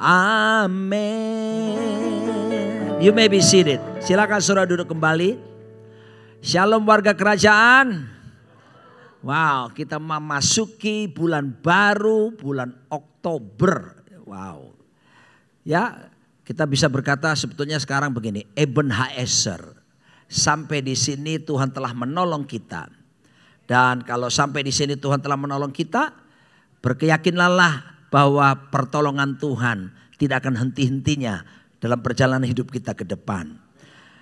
Amin. You may be seated. Silakan saudara duduk kembali. Shalom warga kerajaan. Wow, kita memasuki bulan baru, bulan Oktober. Wow. Ya, kita bisa berkata sebetulnya sekarang begini, Ebenezer. Sampai di sini Tuhan telah menolong kita. Dan kalau sampai di sini Tuhan telah menolong kita, berkeyakinlah bahwa pertolongan Tuhan tidak akan henti-hentinya dalam perjalanan hidup kita ke depan.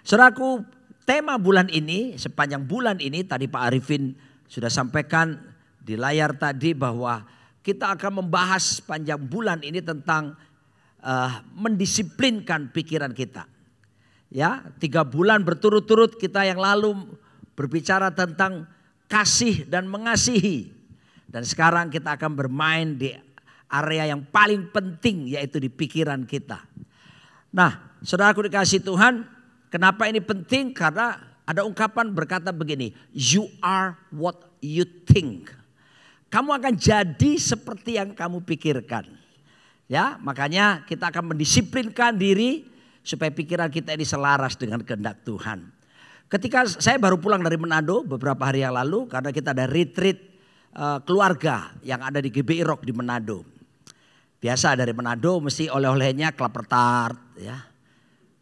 Saudaraku, tema bulan ini, sepanjang bulan ini tadi Pak Arifin sudah sampaikan di layar tadi bahwa kita akan membahas sepanjang bulan ini tentang mendisiplinkan pikiran kita. Ya, 3 bulan berturut-turut kita yang lalu berbicara tentang kasih dan mengasihi. Dan sekarang kita akan bermain di area yang paling penting yaitu di pikiran kita. Nah, saudaraku dikasih Tuhan, kenapa ini penting? Karena ada ungkapan berkata begini, you are what you think. Kamu akan jadi seperti yang kamu pikirkan. Ya, makanya kita akan mendisiplinkan diri supaya pikiran kita ini selaras dengan kehendak Tuhan. Ketika saya baru pulang dari Manado beberapa hari yang lalu karena kita ada retreat keluarga yang ada di GBI Rock di Manado. Biasa dari Manado mesti oleh-olehnya kelapa tart ya.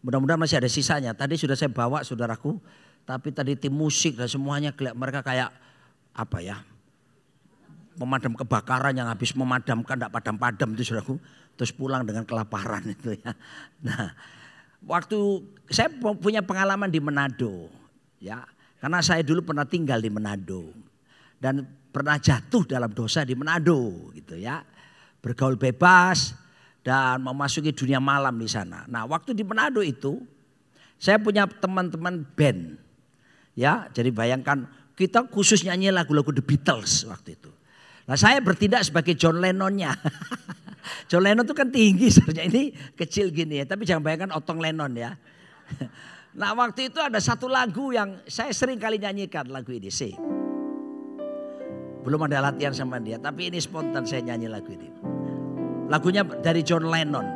Mudah-mudahan masih ada sisanya. Tadi sudah saya bawa saudaraku. Tapi tadi tim musik dan semuanya mereka kayak apa ya. Pemadam kebakaran yang habis memadamkan tidak padam-padam itu saudaraku. Terus pulang dengan kelaparan itu ya. Nah, waktu saya punya pengalaman di Manado ya. Karena saya dulu pernah tinggal di Manado. Dan pernah jatuh dalam dosa di Manado gitu ya. Bergaul bebas dan memasuki dunia malam di sana. Nah, waktu di Manado itu saya punya teman-teman band. Ya, jadi bayangkan kita khusus nyanyi lagu-lagu The Beatles waktu itu. Nah, saya bertindak sebagai John Lennonnya. John Lennon itu kan tinggi sebenarnya, ini kecil gini ya, tapi jangan bayangkan Otong Lennon ya. Nah, waktu itu ada satu lagu yang saya sering kali nyanyikan lagu ini sih. Belum ada latihan sama dia, tapi ini spontan saya nyanyi lagu ini. Lagunya dari John Lennon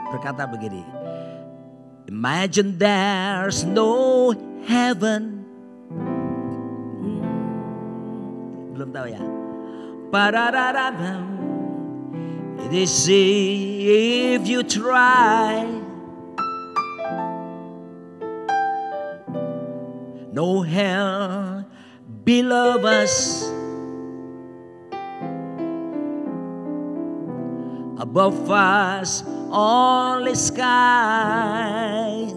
berkata begini. Imagine there's no heaven. Belum tahu ya. It is if you try. No hell below us. Above us only sky.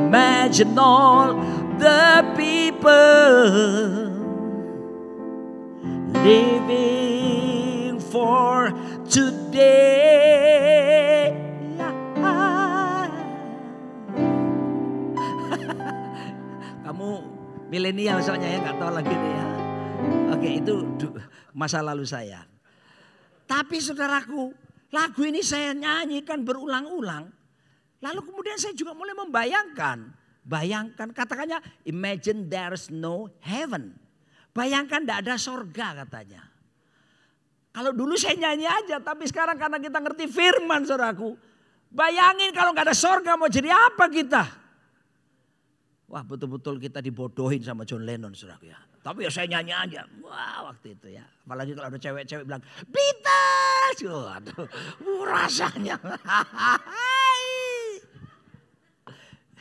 Imagine all the people living for today. Kamu milenial soalnya ya, nggak tahu lagi nih ya. Oke, itu masa lalu saya. Tapi saudaraku, lagu ini saya nyanyikan berulang-ulang. Lalu kemudian saya juga mulai membayangkan. Bayangkan, katakannya imagine there's no heaven. Bayangkan tidak ada sorga katanya. Kalau dulu saya nyanyi aja, tapi sekarang karena kita ngerti firman saudaraku. Bayangin kalau nggak ada sorga mau jadi apa kita? Wah, betul-betul kita dibodohin sama John Lennon saudaraku ya. Tapi ya saya nyanyi aja. Wah, waktu itu ya. Apalagi kalau ada cewek-cewek bilang Beatles. Waduh, rasanya.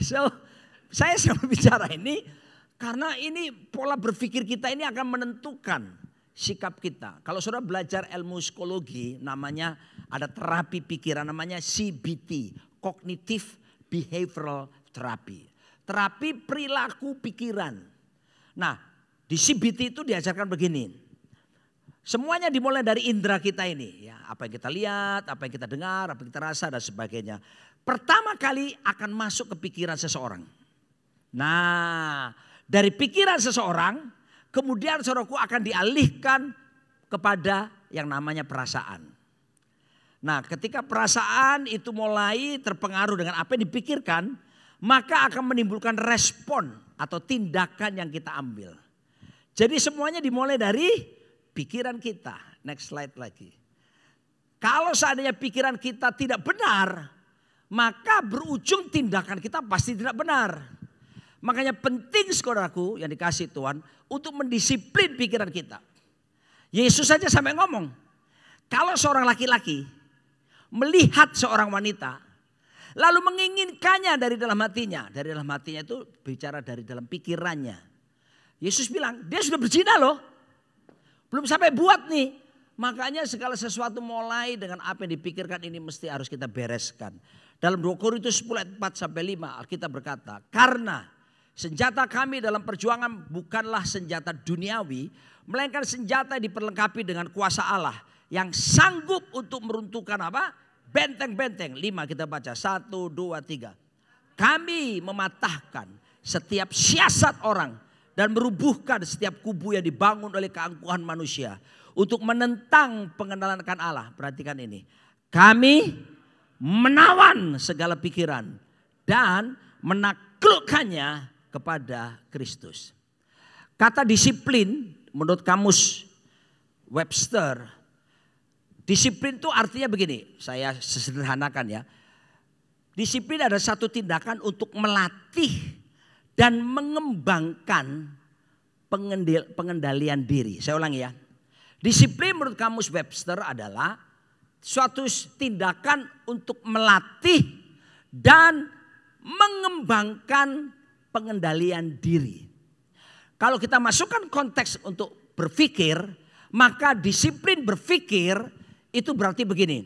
So, saya selalu bicara ini karena ini pola berpikir kita ini akan menentukan sikap kita. Kalau saudara belajar ilmu psikologi namanya ada terapi pikiran namanya CBT. Cognitive Behavioral Therapy. Terapi perilaku pikiran. Nah, di CBT itu diajarkan begini. Semuanya dimulai dari indera kita ini. Ya, apa yang kita lihat, apa yang kita dengar, apa yang kita rasa dan sebagainya. Pertama kali akan masuk ke pikiran seseorang. Nah, dari pikiran seseorang, kemudian saudaraku akan dialihkan kepada yang namanya perasaan. Nah, ketika perasaan itu mulai terpengaruh dengan apa yang dipikirkan, maka akan menimbulkan respon atau tindakan yang kita ambil. Jadi semuanya dimulai dari pikiran kita. Next slide lagi. Kalau seandainya pikiran kita tidak benar, maka berujung tindakan kita pasti tidak benar. Makanya penting saudaraku yang dikasih Tuhan untuk mendisiplin pikiran kita. Yesus saja sampai ngomong, kalau seorang laki-laki melihat seorang wanita, lalu menginginkannya dari dalam hatinya. Dari dalam hatinya itu bicara dari dalam pikirannya. Yesus bilang, dia sudah berzina loh. Belum sampai buat nih. Makanya segala sesuatu mulai dengan apa yang dipikirkan ini mesti harus kita bereskan. Dalam 2 Korintus 10 ayat 4-5 Alkitab berkata, karena senjata kami dalam perjuangan bukanlah senjata duniawi, melainkan senjata yang diperlengkapi dengan kuasa Allah yang sanggup untuk meruntuhkan apa? Benteng-benteng. 5 kita baca, 1, 2, 3. Kami mematahkan setiap siasat orang dan merubuhkan setiap kubu yang dibangun oleh keangkuhan manusia untuk menentang pengenalan akan Allah. Perhatikan ini. Kami menawan segala pikiran dan menaklukkannya kepada Kristus. Kata disiplin menurut kamus Webster, disiplin itu artinya begini, saya sederhanakan ya. Disiplin adalah satu tindakan untuk melatih dan mengembangkan pengendalian diri. Saya ulangi ya. Disiplin menurut kamus Webster adalah suatu tindakan untuk melatih dan mengembangkan pengendalian diri. Kalau kita masukkan konteks untuk berpikir, maka disiplin berpikir itu berarti begini.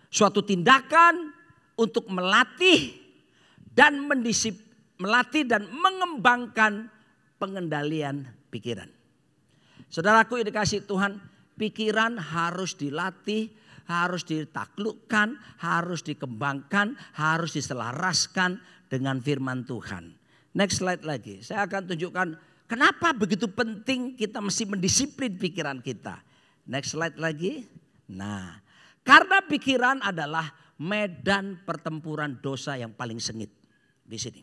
Suatu tindakan untuk melatih dan mengembangkan pengendalian pikiran. Saudaraku yang dikasih Tuhan, pikiran harus dilatih, harus ditaklukkan, harus dikembangkan, harus diselaraskan dengan firman Tuhan. Next slide lagi. Saya akan tunjukkan kenapa begitu penting kita mesti mendisiplin pikiran kita. Next slide lagi. Nah, karena pikiran adalah medan pertempuran dosa yang paling sengit di sini.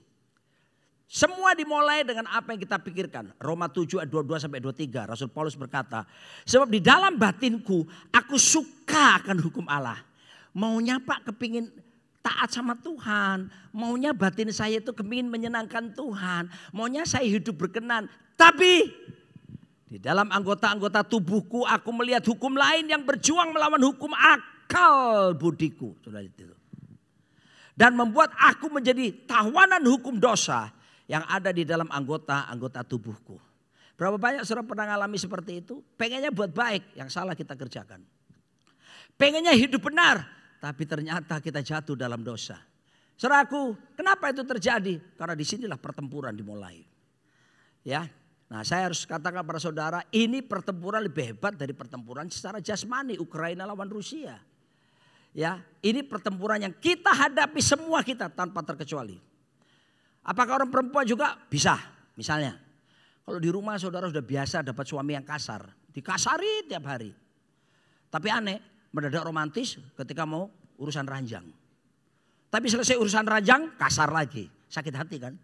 Semua dimulai dengan apa yang kita pikirkan. Roma 7 ayat 22-23 Rasul Paulus berkata, sebab di dalam batinku aku suka akan hukum Allah. Maunya Pak kepingin taat sama Tuhan. Maunya batin saya itu kepingin menyenangkan Tuhan. Maunya saya hidup berkenan. Tapi di dalam anggota-anggota tubuhku aku melihat hukum lain yang berjuang melawan hukum akal budiku. Dan membuat aku menjadi tawanan hukum dosa yang ada di dalam anggota-anggota tubuhku. Berapa banyak saudara pernah mengalami seperti itu? Pengennya buat baik, yang salah kita kerjakan. Pengennya hidup benar, tapi ternyata kita jatuh dalam dosa. Saudaraku, kenapa itu terjadi? Karena disinilah pertempuran dimulai. Ya, nah saya harus katakan pada saudara, ini pertempuran lebih hebat dari pertempuran secara jasmani Ukraina lawan Rusia. Ya, ini pertempuran yang kita hadapi semua kita tanpa terkecuali. Apakah orang perempuan juga? Bisa. Misalnya, kalau di rumah saudara sudah biasa dapat suami yang kasar. Dikasari tiap hari. Tapi aneh, mendadak romantis ketika mau urusan ranjang. Tapi selesai urusan ranjang, kasar lagi. Sakit hati kan?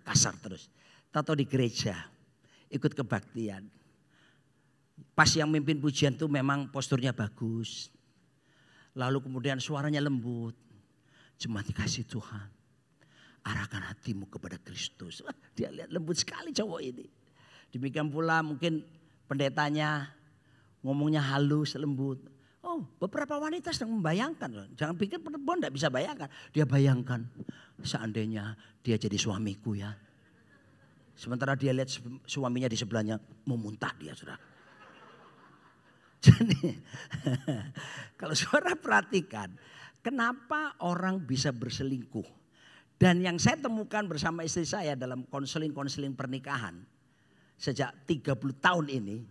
Kasar terus. Tato di gereja, ikut kebaktian. Pas yang mimpin pujian itu memang posturnya bagus. Lalu kemudian suaranya lembut. Jemaat dikasih Tuhan. Arahkan hatimu kepada Kristus. Dia lihat lembut sekali cowok ini. Demikian pula mungkin pendetanya ngomongnya halus, lembut. Oh, beberapa wanita sedang membayangkan. Jangan pikir perempuan tidak bisa bayangkan. Dia bayangkan seandainya dia jadi suamiku ya. Sementara dia lihat suaminya di sebelahnya memuntah dia saudara. Jadi kalau saudara perhatikan kenapa orang bisa berselingkuh. Dan yang saya temukan bersama istri saya dalam konseling pernikahan sejak 30 tahun ini.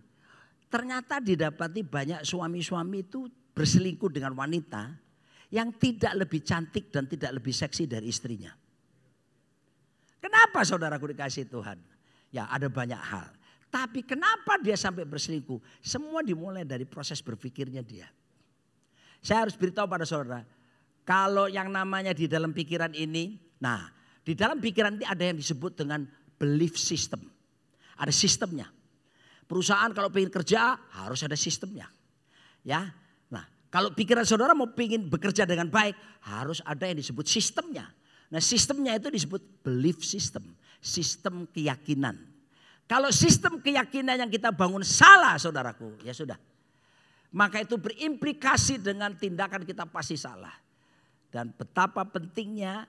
Ternyata didapati banyak suami-suami itu berselingkuh dengan wanita yang tidak lebih cantik dan tidak lebih seksi dari istrinya. Kenapa saudaraku dikasih Tuhan? Ya ada banyak hal. Tapi kenapa dia sampai berselingkuh? Semua dimulai dari proses berpikirnya dia. Saya harus beritahu pada saudara. Kalau yang namanya di dalam pikiran ini. Nah di dalam pikiran ini ada yang disebut dengan belief system. Ada sistemnya. Perusahaan kalau pengen kerja harus ada sistemnya. Ya, Kalau pikiran saudara mau pingin bekerja dengan baik, harus ada yang disebut sistemnya. Nah sistemnya itu disebut belief system, sistem keyakinan. Kalau sistem keyakinan yang kita bangun salah saudaraku, ya sudah. Maka itu berimplikasi dengan tindakan kita pasti salah. Dan betapa pentingnya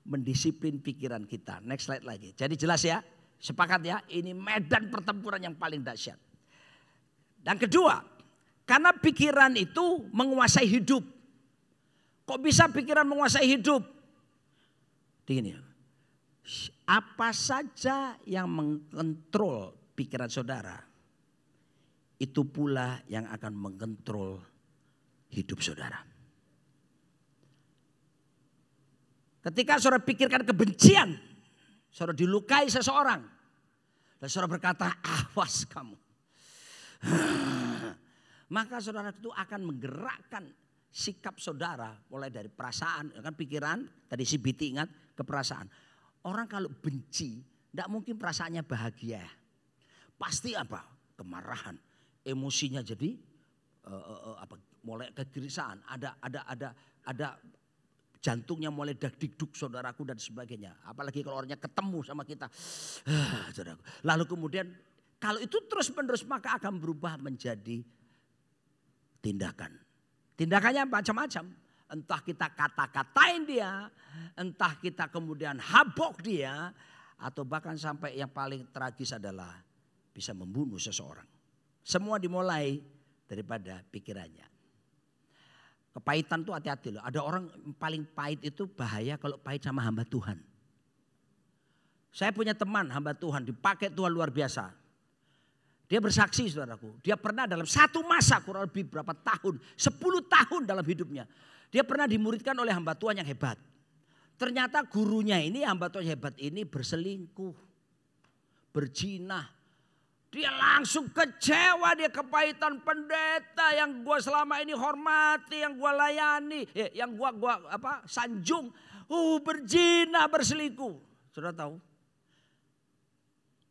mendisiplin pikiran kita. Next slide lagi. Jadi jelas ya, sepakat ya, ini medan pertempuran yang paling dahsyat. Dan kedua, karena pikiran itu menguasai hidup. Kok bisa pikiran menguasai hidup? Begini, apa saja yang mengkontrol pikiran saudara, itu pula yang akan mengontrol hidup saudara. Ketika saudara pikirkan kebencian, saudara dilukai seseorang, dan saudara berkata, awas kamu. Maka saudara itu akan menggerakkan sikap saudara mulai dari perasaan, kan pikiran, tadi si Biti ingat ke perasaan. Orang kalau benci, tidak mungkin perasaannya bahagia. Pasti apa? Kemarahan, emosinya jadi mulai kegelisahan, ada jantungnya mulai dak-dikduk saudaraku dan sebagainya. Apalagi kalau orangnya ketemu sama kita. Saudaraku. Lalu kemudian kalau itu terus menerus maka akan berubah menjadi tindakan. Tindakannya macam-macam. Entah kita kata-katain dia, entah kita kemudian habok dia, atau bahkan sampai yang paling tragis adalah bisa membunuh seseorang. Semua dimulai daripada pikirannya. Kepahitan tuh hati-hati loh. Ada orang paling pahit itu bahaya kalau pahit sama hamba Tuhan. Saya punya teman hamba Tuhan, dipakai Tuhan luar biasa. Dia bersaksi saudaraku, dia pernah dalam satu masa kurang lebih berapa tahun, 10 tahun dalam hidupnya. Dia pernah dimuridkan oleh hamba Tuhan yang hebat. Ternyata gurunya ini, hamba Tuhan yang hebat ini berselingkuh, berzina. Dia langsung kecewa, dia kepahitan pendeta yang gua selama ini hormati, yang gua layani, yang gua sanjung. Berzina, berselingkuh. Saudara tahu?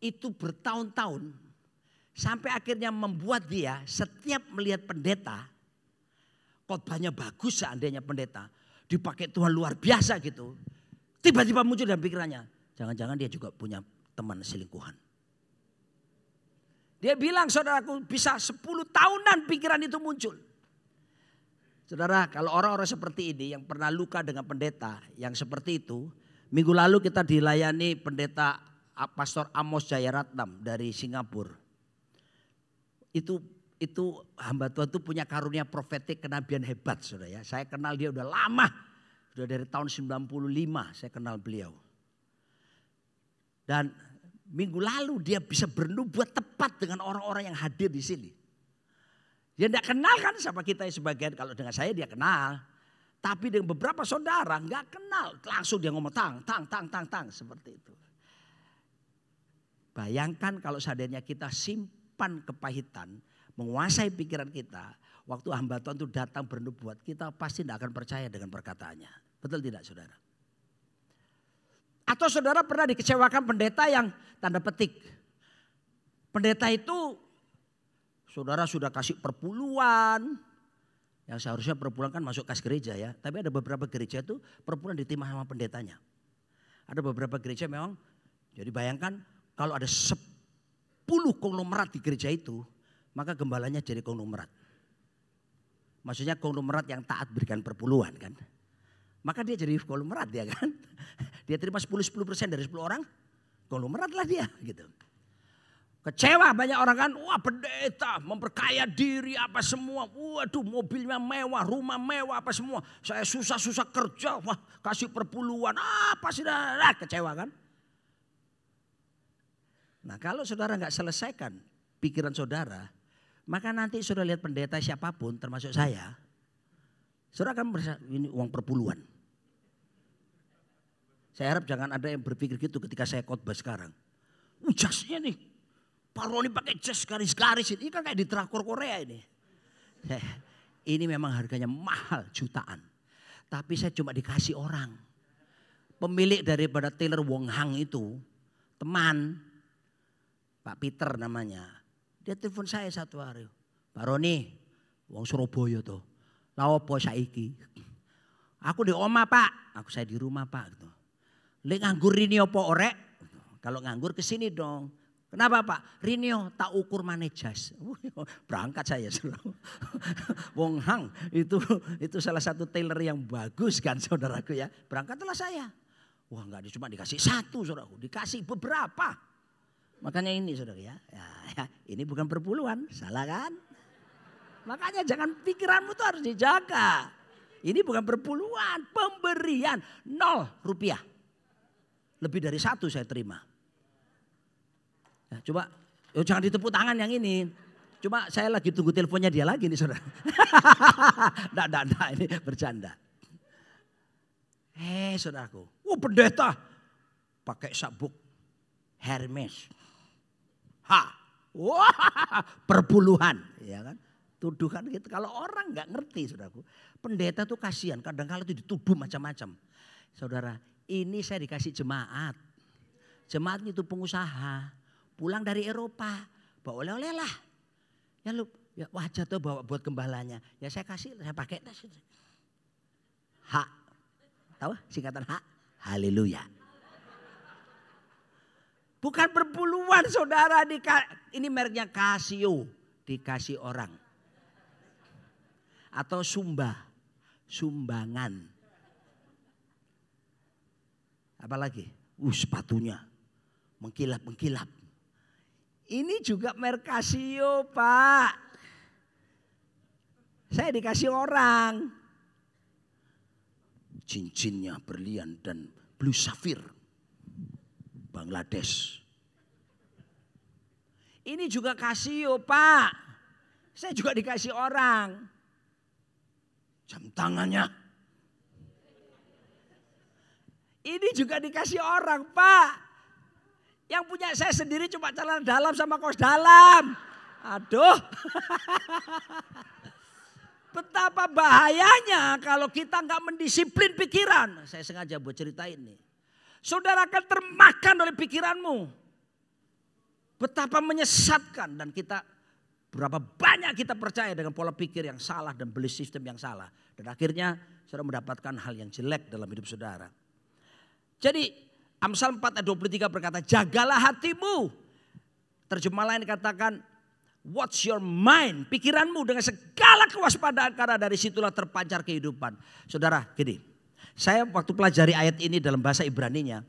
Itu bertahun-tahun. Sampai akhirnya membuat dia setiap melihat pendeta, khotbahnya bagus seandainya pendeta, dipakai Tuhan luar biasa gitu. Tiba-tiba muncul dalam pikirannya, jangan-jangan dia juga punya teman selingkuhan. Dia bilang saudaraku bisa 10 tahunan pikiran itu muncul. Saudara kalau orang-orang seperti ini yang pernah luka dengan pendeta yang seperti itu. Minggu lalu kita dilayani pendeta Pastor Amos Jayaratnam dari Singapura. Itu hamba Tuhan itu punya karunia profetik kenabian hebat saudara ya. Saya kenal dia udah lama. Sudah dari tahun 95 saya kenal beliau. Dan minggu lalu dia bisa bernubuat tepat dengan orang-orang yang hadir di sini. Dia tidak kenal kan sama kita sebagian. Kalau dengan saya dia kenal. Tapi dengan beberapa saudara nggak kenal. Langsung dia ngomong tang seperti itu. Bayangkan kalau seandainya kita simpan kepahitan, menguasai pikiran kita. Waktu hamba Tuhan itu datang bernubuat, kita pasti tidak akan percaya dengan perkataannya. Betul tidak saudara? Atau saudara pernah dikecewakan pendeta yang tanda petik. Pendeta itu saudara sudah kasih perpuluhan. Yang seharusnya perpuluhan kan masuk kas gereja ya. Tapi ada beberapa gereja itu perpuluhan diterima sama pendetanya. Ada beberapa gereja memang, jadi bayangkan kalau ada 10 konglomerat di gereja itu, maka gembalanya jadi konglomerat. Maksudnya konglomerat yang taat berikan perpuluhan kan. Maka dia jadi konglomerat ya kan. Dia terima 10% dari 10 orang, konglomerat lah dia gitu. Kecewa banyak orang kan, wah pendeta memperkaya diri apa semua. Waduh mobilnya mewah, rumah mewah apa semua. Saya susah-susah kerja, wah kasih perpuluhan apa sih. Kecewa kan. Nah kalau saudara gak selesaikan pikiran saudara, maka nanti saudara lihat pendeta siapapun termasuk saya. Saudara akan merasa ini uang perpuluhan. Saya harap jangan ada yang berpikir gitu ketika saya khotbah sekarang. Jasnya nih. Pak Roni pakai jas garis-garis ini kan kayak di drakor Korea ini. Ini memang harganya mahal jutaan. Tapi saya cuma dikasih orang. Pemilik daripada Taylor Wong Hang itu teman Pak Peter namanya. Dia telepon saya satu hari. Pak Roni, wong Surabaya tuh. Lah opo saiki? Aku di omah Pak, saya di rumah Pak. Gitu. Lek nganggur Rinio apa orek? Kalau nganggur ke sini dong. Kenapa Pak? Rinio tak ukur manejas. Berangkat saya. Wong Hang itu salah satu tailor yang bagus kan saudaraku ya. Berangkatlah saya. Wah enggak cuma dikasih satu saudaraku, dikasih beberapa. Makanya ini saudara ya, ini bukan perpuluhan, salah kan? Makanya jangan pikiranmu tuh harus dijaga. Ini bukan perpuluhan, pemberian 0 rupiah. Lebih dari 1 saya terima. Ya, coba, jangan ditepuk tangan yang ini. Cuma saya lagi tunggu teleponnya dia lagi nih saudara. Nggak, ini bercanda. Saudaraku, pendeta pakai sabuk Hermes. Perpuluhan, ya kan? Tuduhan gitu. Kalau orang nggak ngerti, saudaraku, pendeta tuh kasihan. Kadang-kadang itu dituduh macam-macam. Saudara, ini saya dikasih jemaat. Jemaat itu pengusaha, pulang dari Eropa, bawa oleh-oleh lah. Ya wajah tuh bawa buat gembalanya. Ya saya kasih, saya pakai. Hak, tahu singkatan hak? Haleluya. Bukan perpuluhan saudara, ini mereknya Casio, dikasih orang. Atau sumbangan. Apalagi? Sepatunya mengkilap-mengkilap. Ini juga merek Casio Pak. Saya dikasih orang. Cincinnya berlian dan blue sapphire. Bangladesh. Ini juga Casio Pak. Saya juga dikasih orang. Jam tangannya. Ini juga dikasih orang Pak. Yang punya saya sendiri cuma celana dalam sama kaos dalam. Aduh. Betapa bahayanya kalau kita nggak mendisiplin pikiran. Saya sengaja buat cerita ini. Saudara akan termakan oleh pikiranmu. Betapa menyesatkan dan kita berapa banyak kita percaya dengan pola pikir yang salah dan belief system yang salah. Dan akhirnya saudara mendapatkan hal yang jelek dalam hidup saudara. Jadi Amsal 4 ayat 23 berkata, jagalah hatimu. Terjemah lain katakan, watch your mind. Pikiranmu dengan segala kewaspadaan karena dari situlah terpancar kehidupan. Saudara gini, saya waktu pelajari ayat ini dalam bahasa Ibraninya,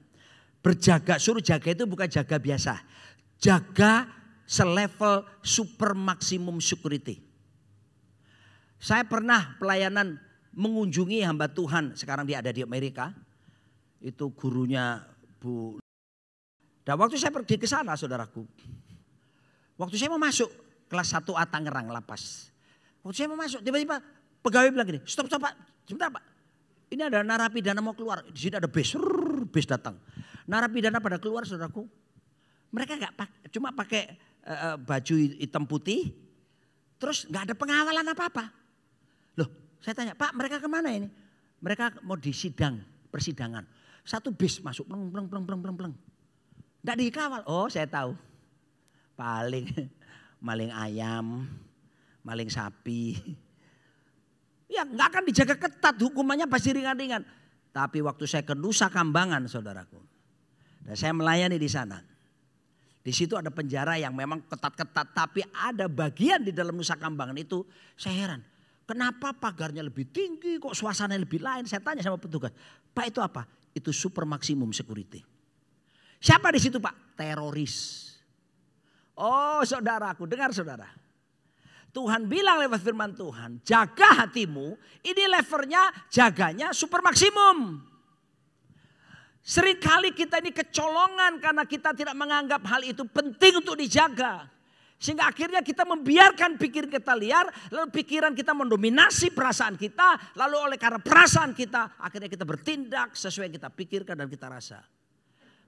suruh jaga itu bukan jaga biasa. Jaga selevel super maksimum security. Saya pernah pelayanan mengunjungi hamba Tuhan, sekarang dia ada di Amerika. Itu gurunya Bu. Dan waktu saya pergi ke sana saudaraku. Waktu saya mau masuk kelas 1A Tangerang lapas. Waktu saya mau masuk tiba-tiba pegawai bilang gini, stop Pak, sebentar Pak. Ini ada narapidana mau keluar, di sini ada bis datang. Narapidana pada keluar saudaraku. Mereka cuma pakai baju hitam putih, terus nggak ada pengawalan apa-apa. Loh, saya tanya, Pak mereka kemana ini? Mereka mau di persidangan. Satu bis masuk, pleng. Nggak dikawal. Oh saya tahu, paling maling ayam, maling sapi. Ya nggak akan dijaga ketat, hukumannya pasti ringan-ringan. Tapi waktu saya ke Nusa Kambangan saudaraku, dan saya melayani di sana. Di situ ada penjara yang memang ketat-ketat, tapi ada bagian di dalam Nusa Kambangan itu saya heran. Kenapa pagarnya lebih tinggi, kok suasananya lebih lain? Saya tanya sama petugas, Pak itu apa? Itu super maksimum security. Siapa di situ Pak? Teroris. Oh saudaraku, dengar saudara. Tuhan bilang lewat firman Tuhan, jaga hatimu, ini levelnya jaganya super maksimum. Seringkali kita ini kecolongan karena kita tidak menganggap hal itu penting untuk dijaga. Sehingga akhirnya kita membiarkan pikiran kita liar, lalu pikiran kita mendominasi perasaan kita, lalu oleh karena perasaan kita, akhirnya kita bertindak sesuai yang kita pikirkan dan kita rasa.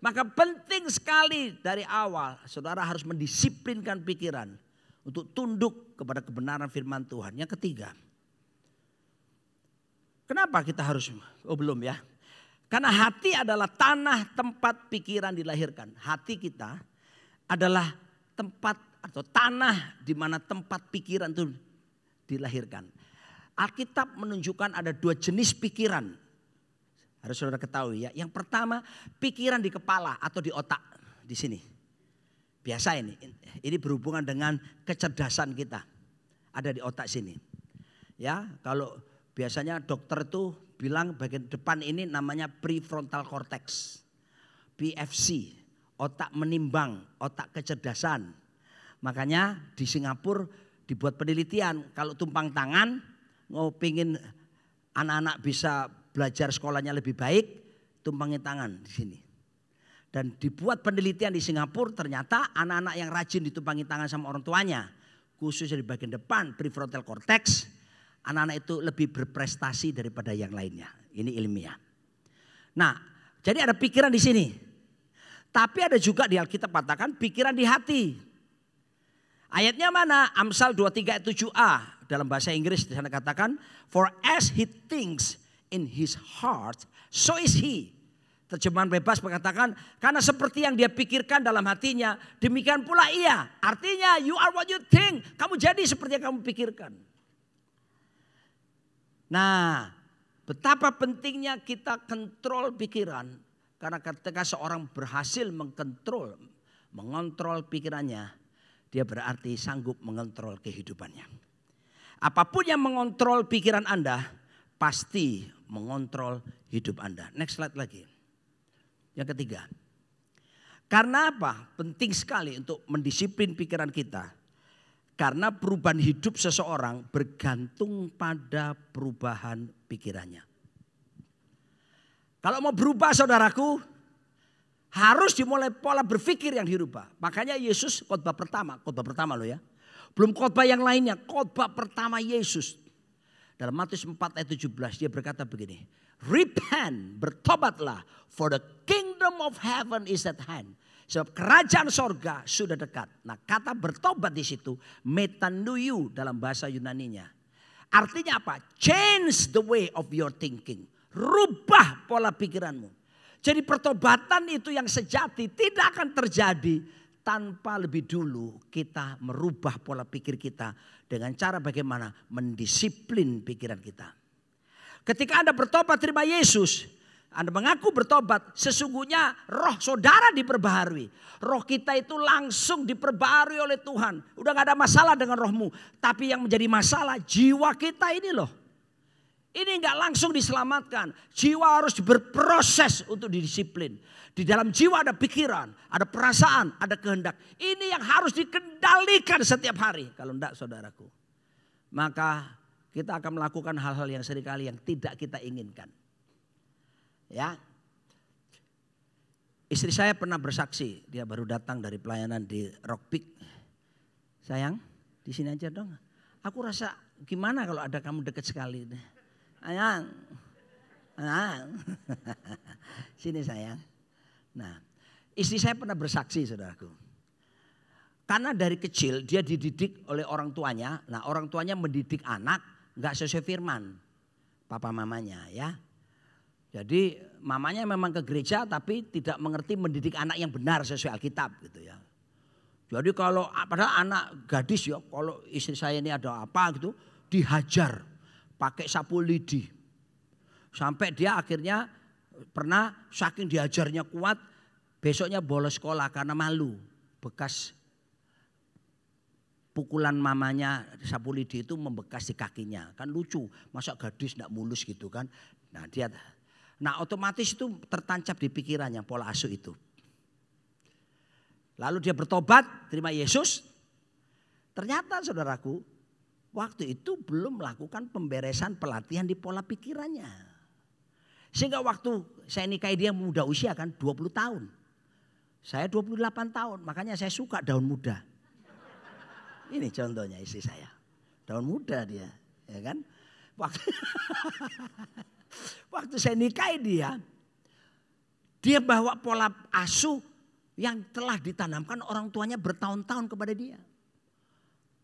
Maka penting sekali dari awal, saudara harus mendisiplinkan pikiran untuk tunduk kepada kebenaran firman Tuhan. Yang ketiga, kenapa kita harus, belum ya. Karena hati adalah tanah tempat pikiran dilahirkan. Hati kita adalah tempat atau tanah di mana tempat pikiran itu dilahirkan. Alkitab menunjukkan ada 2 jenis pikiran. Harus saudara ketahui ya. Yang pertama pikiran di kepala atau di otak di sini. Biasa ini. Ini berhubungan dengan kecerdasan kita. Ada di otak sini. Ya, kalau biasanya dokter itu bilang bagian depan ini namanya prefrontal cortex. PFC, otak menimbang, otak kecerdasan. Makanya di Singapura dibuat penelitian kalau tumpang tangan mau pingin anak-anak bisa belajar sekolahnya lebih baik, tumpangin tangan di sini. Dan dibuat penelitian di Singapura, ternyata anak-anak yang rajin ditumpangi tangan sama orang tuanya, khususnya di bagian depan prefrontal cortex, anak-anak itu lebih berprestasi daripada yang lainnya. Ini ilmiah. Nah, jadi ada pikiran di sini. Tapi ada juga di Alkitab katakan pikiran di hati. Ayatnya mana? Amsal 23 ayat 7a. Dalam bahasa Inggris di sana katakan, for as he thinks in his heart, so is he. Terjemahan bebas mengatakan, karena seperti yang dia pikirkan dalam hatinya, demikian pula ia. Artinya, you are what you think. Kamu jadi seperti yang kamu pikirkan. Nah, betapa pentingnya kita kontrol pikiran. Karena ketika seorang berhasil mengontrol pikirannya, dia berarti sanggup mengontrol kehidupannya. Apapun yang mengontrol pikiran Anda, pasti mengontrol hidup Anda. Next slide lagi. Yang ketiga. Karena apa? Penting sekali untuk mendisiplin pikiran kita. Karena perubahan hidup seseorang bergantung pada perubahan pikirannya. Kalau mau berubah saudaraku, harus dimulai pola berpikir yang dirubah. Makanya Yesus khotbah pertama loh ya. Belum khotbah yang lainnya, khotbah pertama Yesus. Dalam Matius 4 ayat 17 dia berkata begini. Repent, bertobatlah, for the kingdom of heaven is at hand. Sebab kerajaan sorga sudah dekat. Nah kata bertobat di situ, metanoia dalam bahasa Yunaninya. Artinya apa? Change the way of your thinking. Rubah pola pikiranmu. Jadi pertobatan itu yang sejati tidak akan terjadi tanpa lebih dulu kita merubah pola pikir kita dengan cara bagaimana mendisiplin pikiran kita. Ketika Anda bertobat terima Yesus, Anda mengaku bertobat, sesungguhnya roh saudara diperbaharui. Roh kita itu langsung diperbaharui oleh Tuhan. Udah gak ada masalah dengan rohmu. Tapi yang menjadi masalah jiwa kita ini loh. Ini gak langsung diselamatkan. Jiwa harus berproses untuk didisiplin. Di dalam jiwa ada pikiran, ada perasaan, ada kehendak. Ini yang harus dikendalikan setiap hari. Kalau enggak saudaraku. Maka kita akan melakukan hal-hal yang seringkali yang tidak kita inginkan. Ya. Istri saya pernah bersaksi. Dia baru datang dari pelayanan di Rockpick. Sayang, di sini aja dong. Aku rasa gimana kalau ada kamu dekat sekali. Sayang. Sini sayang. Nah, istri saya pernah bersaksi saudaraku. Karena dari kecil dia dididik oleh orang tuanya. Nah orang tuanya mendidik anak gak sesuai firman. Papa mamanya ya. Jadi mamanya memang ke gereja tapi tidak mengerti mendidik anak yang benar sesuai Alkitab gitu ya. Jadi kalau padahal anak gadis ya, kalau istri saya ini ada apa gitu dihajar pakai sapu lidi. Sampai dia akhirnya pernah saking diajarnya kuat besoknya bolos sekolah karena malu. Bekas pukulan mamanya sapu lidi itu membekas di kakinya. Kan lucu, masa gadis gak mulus gitu kan. Nah otomatis itu tertancap di pikirannya pola asuh itu. Lalu dia bertobat, terima Yesus. Ternyata saudaraku, waktu itu belum melakukan pemberesan pelatihan di pola pikirannya. Sehingga waktu saya nikahi dia muda usia kan 20 tahun. Saya 28 tahun, makanya saya suka daun muda. Ini contohnya istri saya. Daun muda dia, ya kan? Waktu saya nikahi dia bawa pola asuh yang telah ditanamkan orang tuanya bertahun-tahun kepada dia.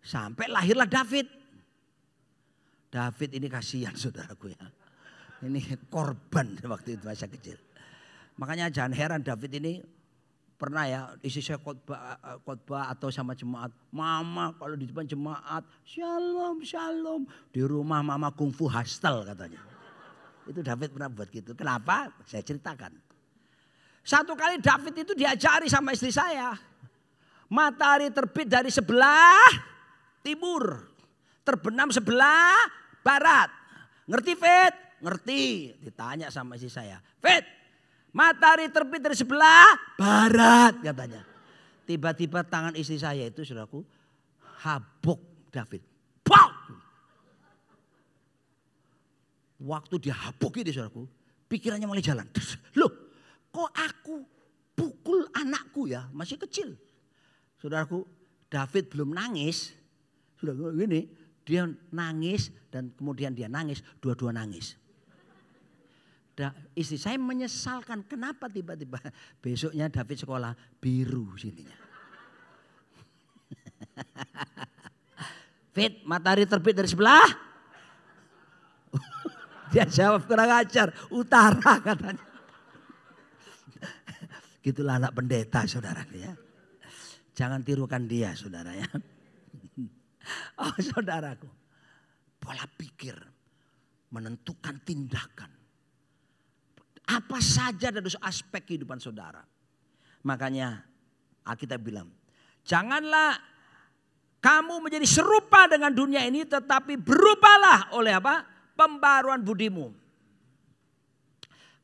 Sampai lahirlah David. David ini kasihan saudaraku ya. Ini korban waktu itu masa kecil. Makanya jangan heran David ini Pernah ya istri saya khotbah atau sama jemaat. Mama kalau di depan jemaat, shalom, shalom. Di rumah mama kungfu hostel katanya. Itu David pernah buat gitu. Kenapa? Saya ceritakan. Satu kali David itu diajari sama istri saya. Matahari terbit dari sebelah timur. Terbenam sebelah barat. Ngerti Fit? Ngerti. Ditanya sama istri saya. Fit, matahari terbit dari sebelah barat katanya. Tiba-tiba tangan istri saya itu saudaraku habuk David. Pok! Waktu dia habuk ini saudaraku, pikirannya mulai jalan. Loh, kok aku pukul anakku ya, masih kecil. Saudaraku, David belum nangis. Saudaraku gini, dia nangis dan kemudian dia nangis, dua-dua nangis. Istri saya menyesalkan kenapa tiba-tiba besoknya David sekolah biru sininya. Fit, matahari terbit dari sebelah. Dia jawab kurang ajar, utara katanya. Gitulah anak pendeta saudara ya. Jangan tirukan dia saudara ya. Oh saudaraku, pola pikir menentukan tindakan. Apa saja dari aspek kehidupan saudara. Makanya Alkitab bilang, janganlah kamu menjadi serupa dengan dunia ini, tetapi berubahlah oleh apa? Pembaharuan budimu.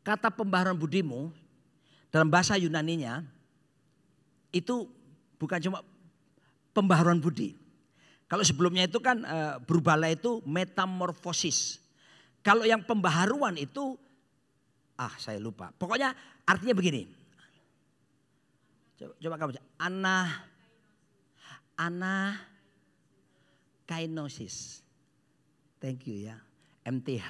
Kata pembaharuan budimu dalam bahasa Yunaninya itu bukan cuma pembaharuan budi. Kalau sebelumnya itu kan berubahlah itu metamorfosis. Kalau yang pembaharuan itu saya lupa. Pokoknya artinya begini. Coba kamu baca. Kainosis. Thank you ya. MTH.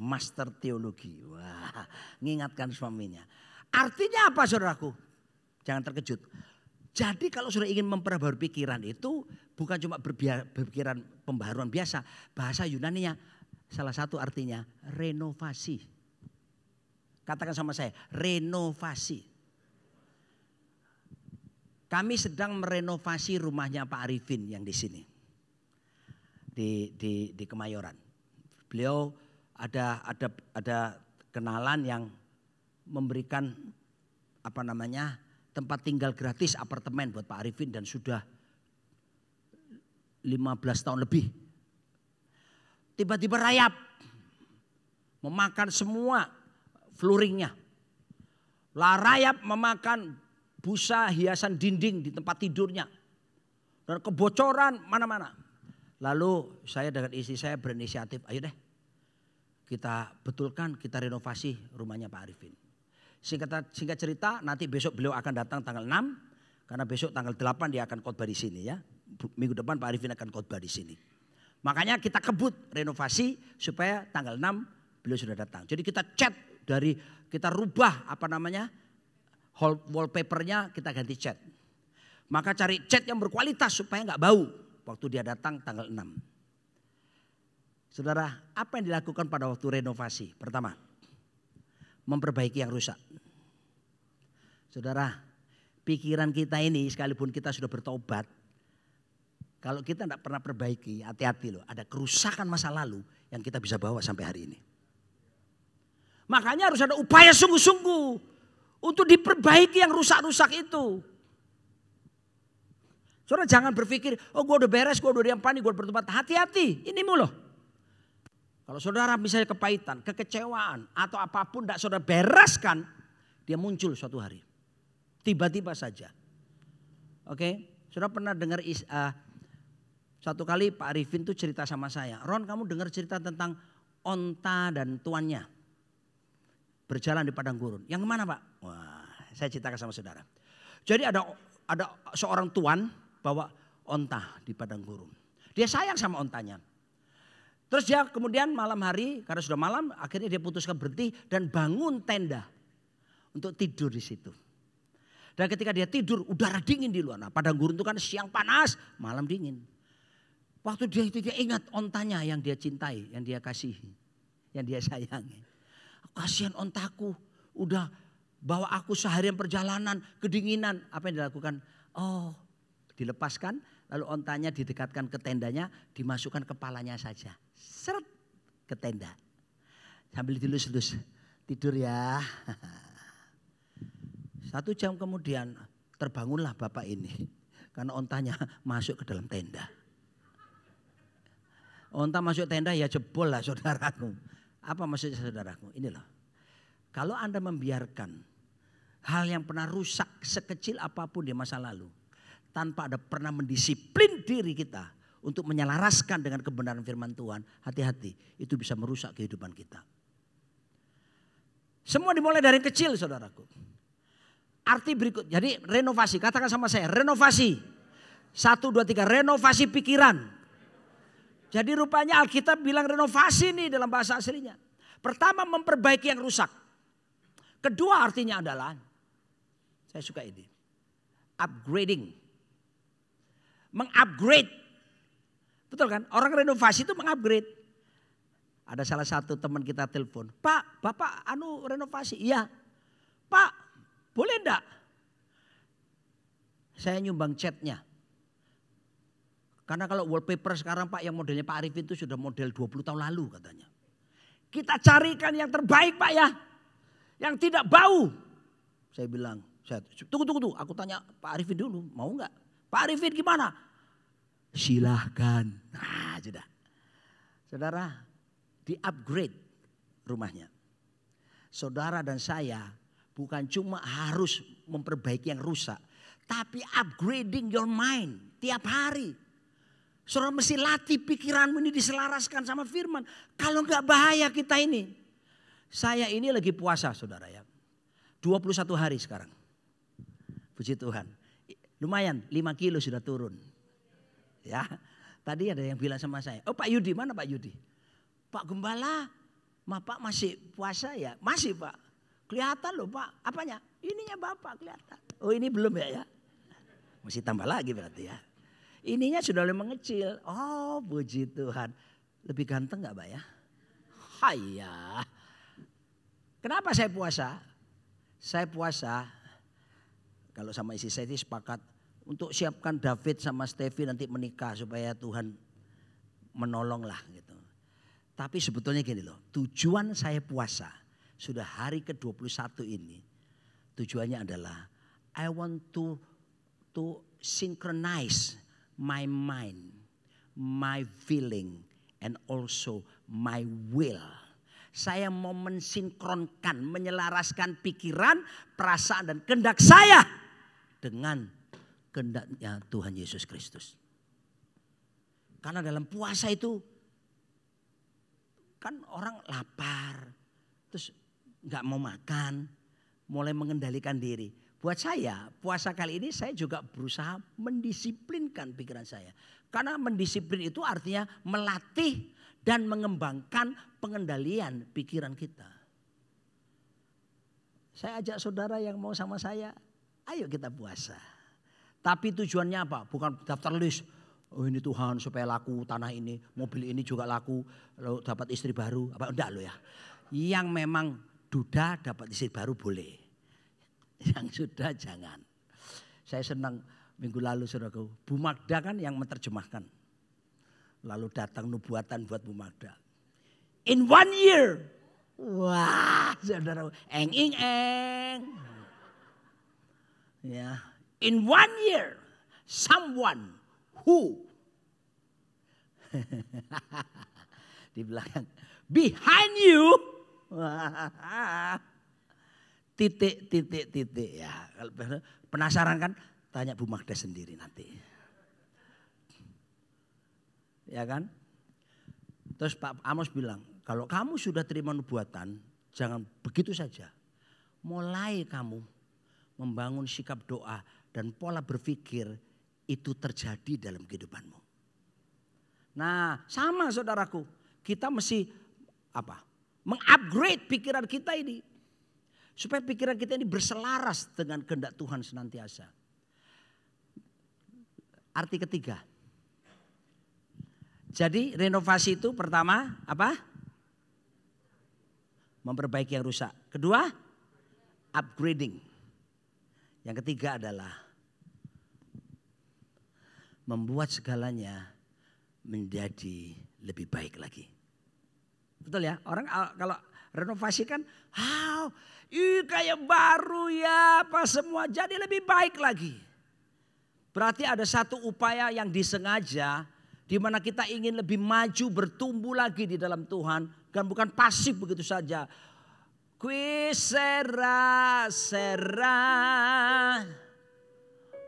Master Teologi. Wah, mengingatkan suaminya. Artinya apa saudaraku? Jangan terkejut. Jadi kalau saudara ingin memperbaharui pikiran itu bukan cuma berpikiran pembaharuan biasa. Bahasa Yunaninya salah satu artinya renovasi. Katakan sama saya, renovasi. Kami sedang merenovasi rumahnya Pak Arifin yang di sini. Di Kemayoran. Beliau ada kenalan yang memberikan tempat tinggal gratis apartemen buat Pak Arifin dan sudah 15 tahun lebih. Tiba-tiba rayap. Memakan semua flooringnya. Rayap memakan busa hiasan dinding di tempat tidurnya. Dan kebocoran mana-mana. Lalu saya dengan istri saya berinisiatif, ayo deh kita betulkan, kita renovasi rumahnya Pak Arifin. Singkat cerita, nanti besok beliau akan datang tanggal 6. Karena besok tanggal 8 dia akan khotbah di sini ya. Minggu depan Pak Arifin akan khotbah di sini. Makanya kita kebut renovasi supaya tanggal 6 beliau sudah datang. Jadi kita cat kita rubah wallpapernya kita ganti cat. Maka cari cat yang berkualitas supaya nggak bau waktu dia datang tanggal 6. Saudara, apa yang dilakukan pada waktu renovasi? Pertama, memperbaiki yang rusak. Saudara, pikiran kita ini sekalipun kita sudah bertobat, kalau kita tidak pernah perbaiki, hati-hati loh. Ada kerusakan masa lalu yang kita bisa bawa sampai hari ini. Makanya harus ada upaya sungguh-sungguh untuk diperbaiki yang rusak-rusak itu. Saudara jangan berpikir, oh gue udah beres, gue udah diampani, gue bertobat. Hati-hati, ini loh. Kalau saudara misalnya kepahitan, kekecewaan atau apapun tidak saudara bereskan, dia muncul suatu hari. Tiba-tiba saja. Oke, saudara pernah dengar satu kali Pak Arifin tuh cerita sama saya. Ron, kamu dengar cerita tentang onta dan tuannya berjalan di padang gurun. Yang mana Pak? Wah, saya ceritakan sama saudara. Jadi ada seorang tuan bawa onta di padang gurun. Dia sayang sama ontanya. Terus dia kemudian malam hari, karena sudah malam, akhirnya dia putuskan berhenti dan bangun tenda untuk tidur di situ. Dan ketika dia tidur, udara dingin di luar. Nah, padang gurun itu kan siang panas, malam dingin. Waktu dia ingat ontanya yang dia cintai, yang dia kasihi, yang dia sayangi. Kasihan ontaku, udah bahwa aku seharian perjalanan kedinginan. Apa yang dilakukan? Oh, dilepaskan lalu ontanya didekatkan ke tendanya, dimasukkan kepalanya saja. Seret ke tenda. Sambil dilus-lus, tidur ya. 1 jam kemudian terbangunlah bapak ini. Karena ontanya masuk ke dalam tenda. Onta masuk tenda ya jebol lah saudaraku. Apa maksudnya saudaraku? Ini loh. Kalau Anda membiarkan hal yang pernah rusak sekecil apapun di masa lalu. Tanpa ada pernah mendisiplin diri kita untuk menyelaraskan dengan kebenaran firman Tuhan. Hati-hati, itu bisa merusak kehidupan kita. Semua dimulai dari kecil saudaraku. Arti berikut, jadi renovasi, katakan sama saya, renovasi. 1, 2, 3, renovasi pikiran. Jadi rupanya Alkitab bilang renovasi nih dalam bahasa aslinya. Pertama memperbaiki yang rusak. Kedua artinya adalah, saya suka ini, upgrading. Mengupgrade. Betul kan? Orang renovasi itu mengupgrade. Ada salah satu teman kita telepon, Pak, Bapak renovasi? Iya. Pak, boleh enggak? Saya nyumbang catnya. Karena kalau wallpaper sekarang Pak yang modelnya Pak Arifin itu sudah model 20 tahun lalu katanya. Kita carikan yang terbaik Pak ya. Yang tidak bau. Saya bilang, tunggu. Aku tanya Pak Arifin dulu, mau enggak? Pak Arifin gimana? Silahkan. Nah sudah. Saudara, di-upgrade rumahnya. Saudara dan saya bukan cuma harus memperbaiki yang rusak. Tapi upgrading your mind tiap hari. Saudara mesti latih pikiranmu ini diselaraskan sama firman. Kalau enggak bahaya kita ini. Saya ini lagi puasa saudara ya. 21 hari sekarang. Puji Tuhan. Lumayan 5 kilo sudah turun. Ya. Tadi ada yang bilang sama saya. Oh Pak Yudi, mana Pak Yudi? Pak Gembala, Bapak masih puasa ya? Masih Pak. Kelihatan loh Pak. Apanya? Ininya Bapak kelihatan. Oh ini belum ya? Mesti tambah lagi berarti ya. Ininya sudah mulai mengecil. Oh puji Tuhan. Lebih ganteng gak Pak ya? Hayya. Kenapa saya puasa? Saya puasa. Kalau sama istri saya sepakat. Untuk siapkan David sama Stevi nanti menikah. Supaya Tuhan menolong lah gitu. Tapi sebetulnya gini loh. Tujuan saya puasa. Sudah hari ke-21 ini. Tujuannya adalah. I want to synchronize my mind, my feeling, and also my will. Saya mau mensinkronkan, menyelaraskan pikiran, perasaan dan kehendak saya dengan kehendaknya Tuhan Yesus Kristus. Karena dalam puasa itu kan orang lapar, terus nggak mau makan, mulai mengendalikan diri. Buat saya, puasa kali ini saya juga berusaha mendisiplinkan pikiran saya. Karena mendisiplin itu artinya melatih dan mengembangkan pengendalian pikiran kita. Saya ajak saudara yang mau sama saya, ayo kita puasa. Tapi tujuannya apa? Bukan daftar list. Oh ini Tuhan supaya laku tanah ini, mobil ini juga laku, lalu dapat istri baru. Apa enggak lo ya? Yang memang duda dapat istri baru boleh. Yang sudah jangan. Saya senang minggu lalu saudaraku. Bu Magda kan yang menerjemahkan. Lalu datang nubuatan buat Bu Magda. In 1 year. Wah saudara. Eng. Ya. In 1 year. Someone who. Di belakang. Behind you. Titik ya. Kalau penasaran kan tanya Bu Magda sendiri nanti. Ya kan? Terus Pak Amos bilang, kalau kamu sudah terima nubuatan, jangan begitu saja. Mulai kamu membangun sikap doa dan pola berpikir itu terjadi dalam kehidupanmu. Nah, sama saudaraku, kita mesti apa? Mengupgrade pikiran kita ini. Supaya pikiran kita ini berselaras dengan kehendak Tuhan senantiasa. Arti ketiga. Jadi renovasi itu pertama apa? Memperbaiki yang rusak. Kedua, upgrading. Yang ketiga adalah membuat segalanya menjadi lebih baik lagi. Betul ya? Orang kalau renovasi kan, kayak baru ya, apa semua jadi lebih baik lagi. Berarti ada satu upaya yang disengaja di mana kita ingin lebih maju, bertumbuh lagi di dalam Tuhan, dan bukan pasif begitu saja. Qui sera,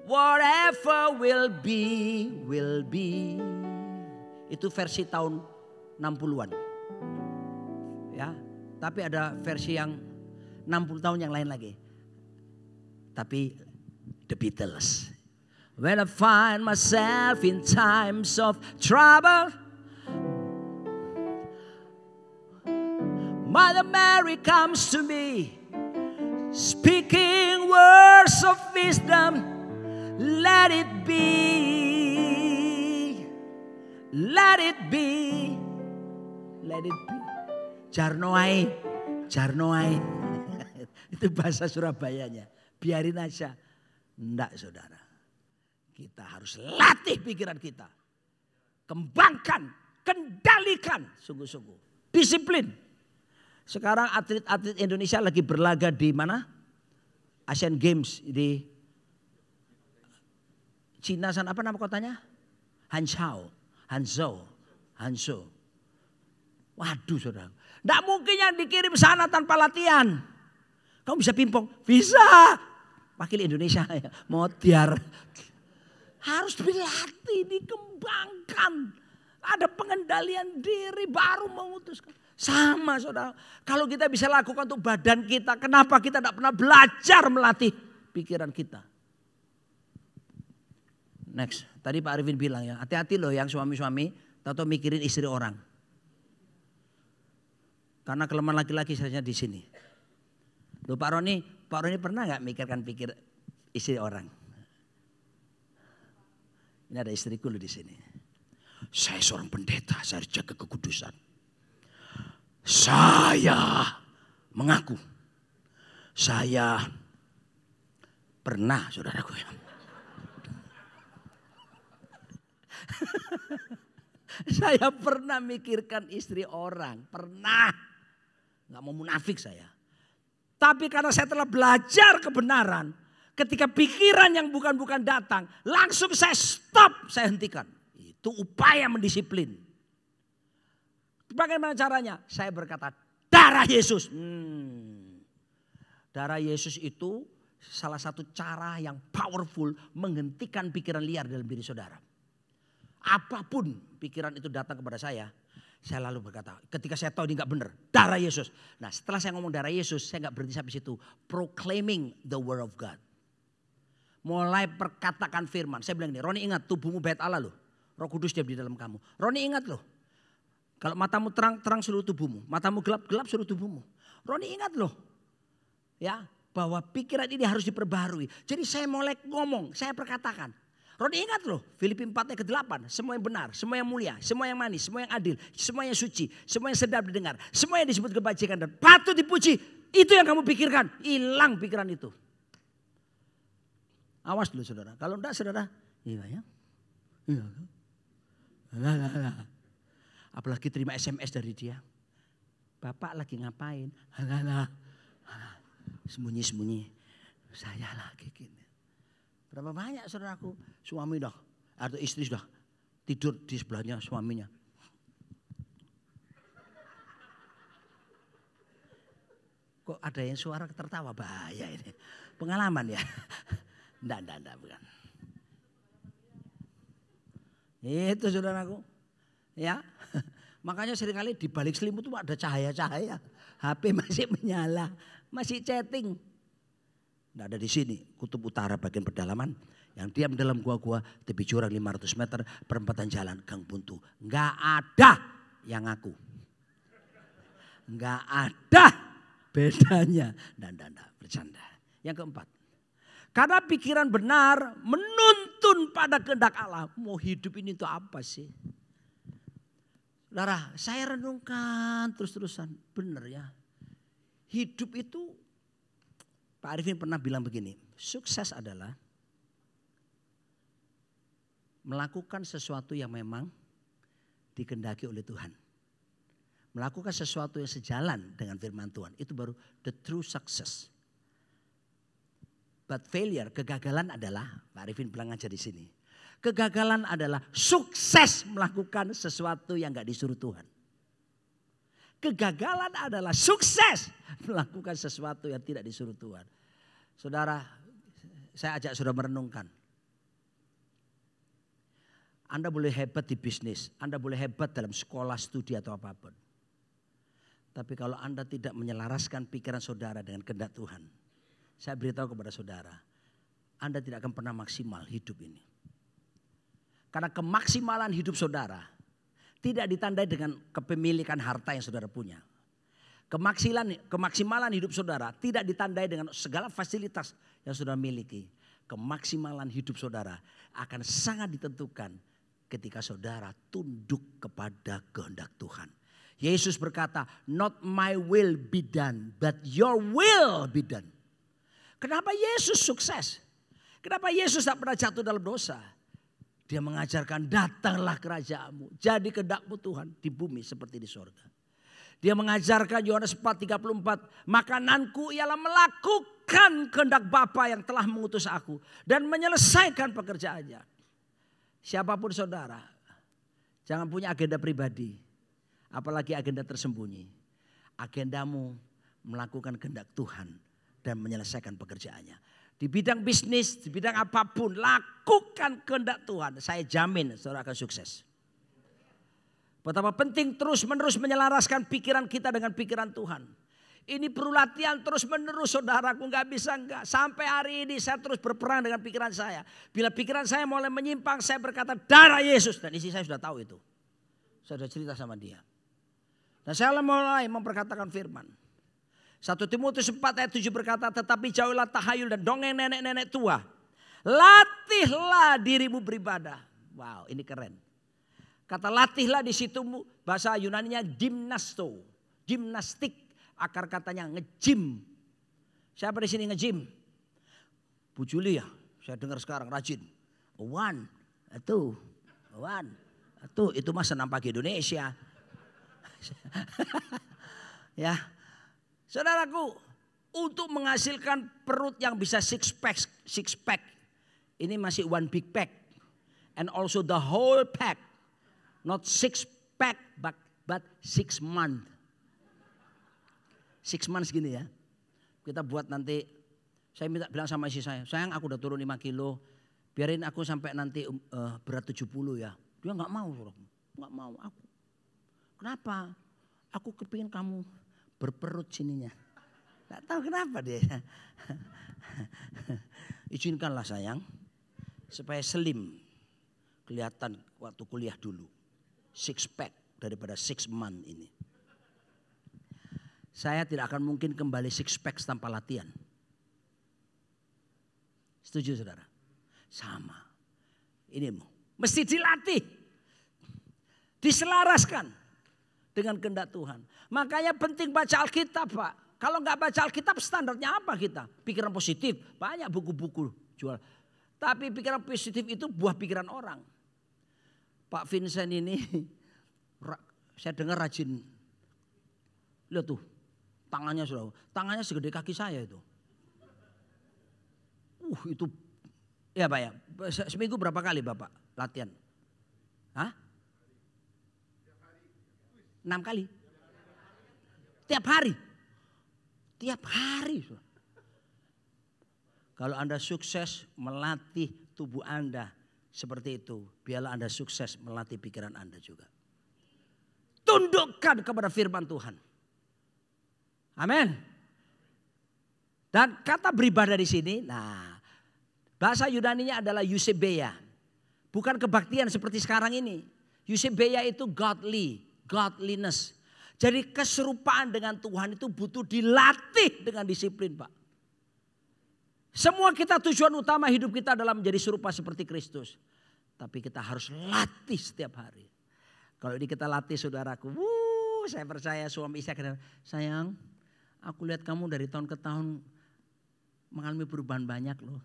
whatever will be, will be. Itu versi tahun 60-an. Ya, tapi ada versi yang 60 tahun yang lain lagi. Tapi The Beatles. When I find myself in times of trouble, Mother Mary comes to me, speaking words of wisdom. Let it be, let it be, let it be. Jarnoai, Jarnoai. Itu bahasa Surabayanya. Biarin aja. Enggak saudara. Kita harus latih pikiran kita. Kembangkan, kendalikan sungguh-sungguh. Disiplin. Sekarang atlet-atlet Indonesia lagi berlaga di mana? Asian Games di Cina sana, apa nama kotanya? Hangzhou. Waduh saudara. Tidak mungkin yang dikirim sana tanpa latihan. Kamu bisa pingpong? Bisa. Wakil Indonesia ya, Modiar. Harus dilatih, dikembangkan. Ada pengendalian diri baru memutuskan. Sama saudara. Kalau kita bisa lakukan untuk badan kita, kenapa kita tidak pernah belajar melatih pikiran kita? Next. Tadi Pak Arifin bilang ya, hati-hati loh yang suami-suami tahu mikirin istri orang. Karena kelemahan laki-laki saja di sini. Loh Pak Roni pernah nggak mikirkan pikir istri orang? Ini ada istriku loh di sini. Saya seorang pendeta, saya harus jaga kekudusan. Saya mengaku, saya pernah saudaraku ya. Saya pernah mikirkan istri orang, pernah. Nggak mau munafik saya. Tapi karena saya telah belajar kebenaran, ketika pikiran yang bukan-bukan datang, langsung saya stop, saya hentikan. Itu upaya mendisiplin. Bagaimana caranya? Saya berkata, darah Yesus. Darah Yesus itu salah satu cara yang powerful menghentikan pikiran liar dalam diri saudara. Apapun pikiran itu datang kepada saya lalu berkata, ketika saya tahu ini gak benar, darah Yesus. Nah setelah saya ngomong darah Yesus, saya gak berhenti sampai situ. Proclaiming the word of God. Mulai perkatakan firman. Saya bilang ini, Roni ingat tubuhmu bait Allah loh. Roh Kudus dia di dalam kamu. Roni ingat loh. Kalau matamu terang, terang seluruh tubuhmu. Matamu gelap, gelap seluruh tubuhmu. Roni ingat loh. Ya, bahwa pikiran ini harus diperbaharui. Jadi saya mulai ngomong, saya perkatakan. Roni ingat loh, Filipi 4 ayat ke-8. Semua yang benar, semua yang mulia, semua yang manis, semua yang adil, semua yang suci, semua yang sedap didengar. Semua yang disebut kebajikan dan patut dipuji. Itu yang kamu pikirkan, hilang pikiran itu. Awas dulu saudara, kalau enggak saudara, iya ya. Iya. Apalagi terima SMS dari dia. Bapak lagi ngapain? Sembunyi-sembunyi. Saya lagi gini. Berapa banyak saudaraku, suami dah atau istri sudah tidur di sebelahnya suaminya. Kok ada yang suara tertawa, bahaya ini. Pengalaman ya? Enggak bukan. Itu saudaraku. Ya. Makanya seringkali di balik selimut itu ada cahaya-cahaya. HP masih menyala, masih chatting. Tidak ada di sini, kutub utara bagian pedalaman. Yang diam dalam gua-gua, tepi jurang 500 meter, perempatan jalan, gang buntu. Enggak ada yang ngaku. Enggak ada bedanya. Dan bercanda. Yang keempat, karena pikiran benar menuntun pada kehendak Allah. Mau hidup ini itu apa sih? Saudara, saya renungkan terus-terusan. Benar ya. Hidup itu Pak Arifin pernah bilang begini, sukses adalah melakukan sesuatu yang memang dikehendaki oleh Tuhan. Melakukan sesuatu yang sejalan dengan firman Tuhan. Itu baru the true success. But failure, kegagalan adalah, Pak Arifin bilang aja di sini. Kegagalan adalah sukses melakukan sesuatu yang gak disuruh Tuhan. Kegagalan adalah sukses melakukan sesuatu yang tidak disuruh Tuhan. Saudara, saya ajak saudara merenungkan. Anda boleh hebat di bisnis, Anda boleh hebat dalam sekolah, studi atau apapun. Tapi kalau Anda tidak menyelaraskan pikiran saudara dengan kehendak Tuhan, saya beritahu kepada saudara, Anda tidak akan pernah maksimal hidup ini. Karena kemaksimalan hidup saudara tidak ditandai dengan kepemilikan harta yang saudara punya. Kemaksimalan hidup saudara tidak ditandai dengan segala fasilitas yang saudara miliki. Kemaksimalan hidup saudara akan sangat ditentukan ketika saudara tunduk kepada kehendak Tuhan. Yesus berkata, not my will be done, but your will be done. Kenapa Yesus sukses? Kenapa Yesus tak pernah jatuh dalam dosa? Dia mengajarkan datanglah kerajaanmu. Jadi kehendakmu Tuhan di bumi seperti di sorga. Dia mengajarkan Yohanes 4:34. Makananku ialah melakukan kehendak Bapa yang telah mengutus aku. Dan menyelesaikan pekerjaannya. Siapapun saudara. Jangan punya agenda pribadi. Apalagi agenda tersembunyi. Agendamu melakukan kehendak Tuhan. Dan menyelesaikan pekerjaannya. Di bidang bisnis, di bidang apapun, lakukan kehendak Tuhan. Saya jamin saudara akan sukses. Betapa penting terus menerus menyelaraskan pikiran kita dengan pikiran Tuhan. Ini perlu latihan terus menerus saudaraku, gak bisa enggak. Sampai hari ini saya terus berperang dengan pikiran saya. Bila pikiran saya mulai menyimpang, saya berkata darah Yesus. Dan istri saya sudah tahu itu. Saya sudah cerita sama dia. Dan saya mulai memperkatakan firman. 1 Timotius 4 ayat 7 berkata, tetapi jauhilah tahayul dan dongeng nenek-nenek tua. Latihlah dirimu beribadah. Wow, ini keren. Kata latihlah di situ bahasa Yunaninya gymnasto, gimnastik. Akar katanya nge-gym. Siapa di sini nge-gym? Bu Juli ya, saya dengar sekarang rajin. One, itu mah senam pagi Indonesia. Ya. Saudaraku, untuk menghasilkan perut yang bisa six pack, ini masih one big pack, and also the whole pack, not 6 pack but 6 month, 6 months gini ya. Kita buat nanti, saya bilang sama istri saya, sayang aku udah turun 5 kilo, biarin aku sampai nanti berat 70 ya. Dia nggak mau, nggak mau aku. Kenapa? Aku kepingin kamu berperut sininya. Gak tahu kenapa dia. Izinkanlah sayang. Supaya slim. Kelihatan waktu kuliah dulu. 6 pack daripada 6 month ini. Saya tidak akan mungkin kembali 6 pack tanpa latihan. Setuju saudara? Sama. Ini mesti dilatih. Diselaraskan dengan kehendak Tuhan. Makanya penting baca Alkitab Pak. Kalau nggak baca Alkitab standarnya apa kita? Pikiran positif. Banyak buku-buku jual. Tapi pikiran positif itu buah pikiran orang. Pak Vincent ini saya dengar rajin. Lihat tuh tangannya sudah. Tangannya segede kaki saya itu. Itu. Ya Pak ya. Seminggu berapa kali Bapak latihan? Hah? 6 kali. Tiap hari. Tiap hari. Kalau Anda sukses melatih tubuh Anda seperti itu. Biarlah Anda sukses melatih pikiran Anda juga. Tundukkan kepada firman Tuhan. Amin. Dan kata beribadah di sini. Nah, bahasa Yunaninya adalah eusebeia. Bukan kebaktian seperti sekarang ini. Eusebeia itu godliness. Jadi keserupaan dengan Tuhan itu butuh dilatih dengan disiplin Pak. Semua kita tujuan utama hidup kita adalah menjadi serupa seperti Kristus. Tapi kita harus latih setiap hari. Kalau ini kita latih saudaraku. Saya percaya suami istri akan, sayang aku lihat kamu dari tahun ke tahun mengalami perubahan banyak loh.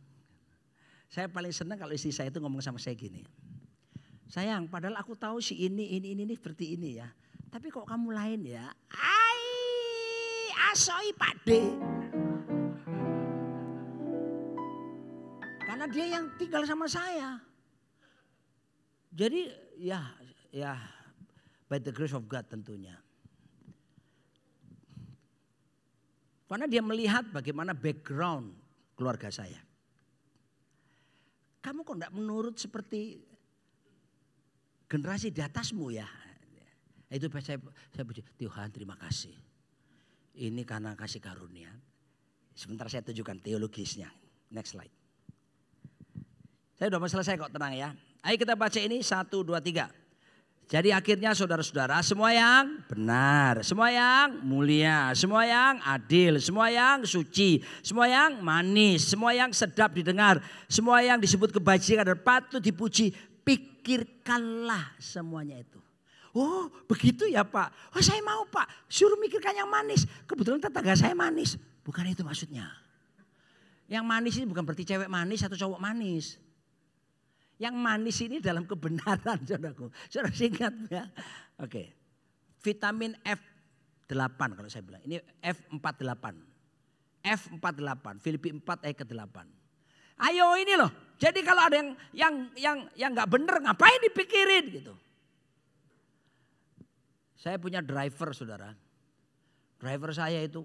Saya paling senang kalau istri saya itu ngomong sama saya gini. Sayang, padahal aku tahu si ini seperti ini ya. Tapi kok kamu lain ya? Asoi pade. Karena dia yang tinggal sama saya. Jadi ya by the grace of God tentunya. Karena dia melihat bagaimana background keluarga saya. Kamu kok enggak menurut seperti generasi di atasmu ya? Itu saya puji, Tuhan terima kasih. Ini karena kasih karunia. Sebentar saya tunjukkan teologisnya. Next slide. Saya udah mau selesai kok, tenang ya. Ayo kita baca ini 1, 2, 3. Jadi akhirnya saudara-saudara, semua yang benar, semua yang mulia, semua yang adil, semua yang suci, semua yang manis, semua yang sedap didengar, semua yang disebut kebajikan dan patut dipuji, pikirkanlah semuanya itu. Oh begitu ya Pak, oh saya mau Pak, suruh mikirkan yang manis. Kebetulan tetangga saya manis, bukan itu maksudnya. Yang manis ini bukan berarti cewek manis atau cowok manis. Yang manis ini dalam kebenaran saudaraku. Saudara ingat ya. Oke. Vitamin F8 kalau saya bilang. Ini F48. F48. Filipi 4 ayat ke-8. Ayo ini loh. Jadi kalau ada yang gak bener ngapain dipikirin gitu. Saya punya driver saudara. Driver saya itu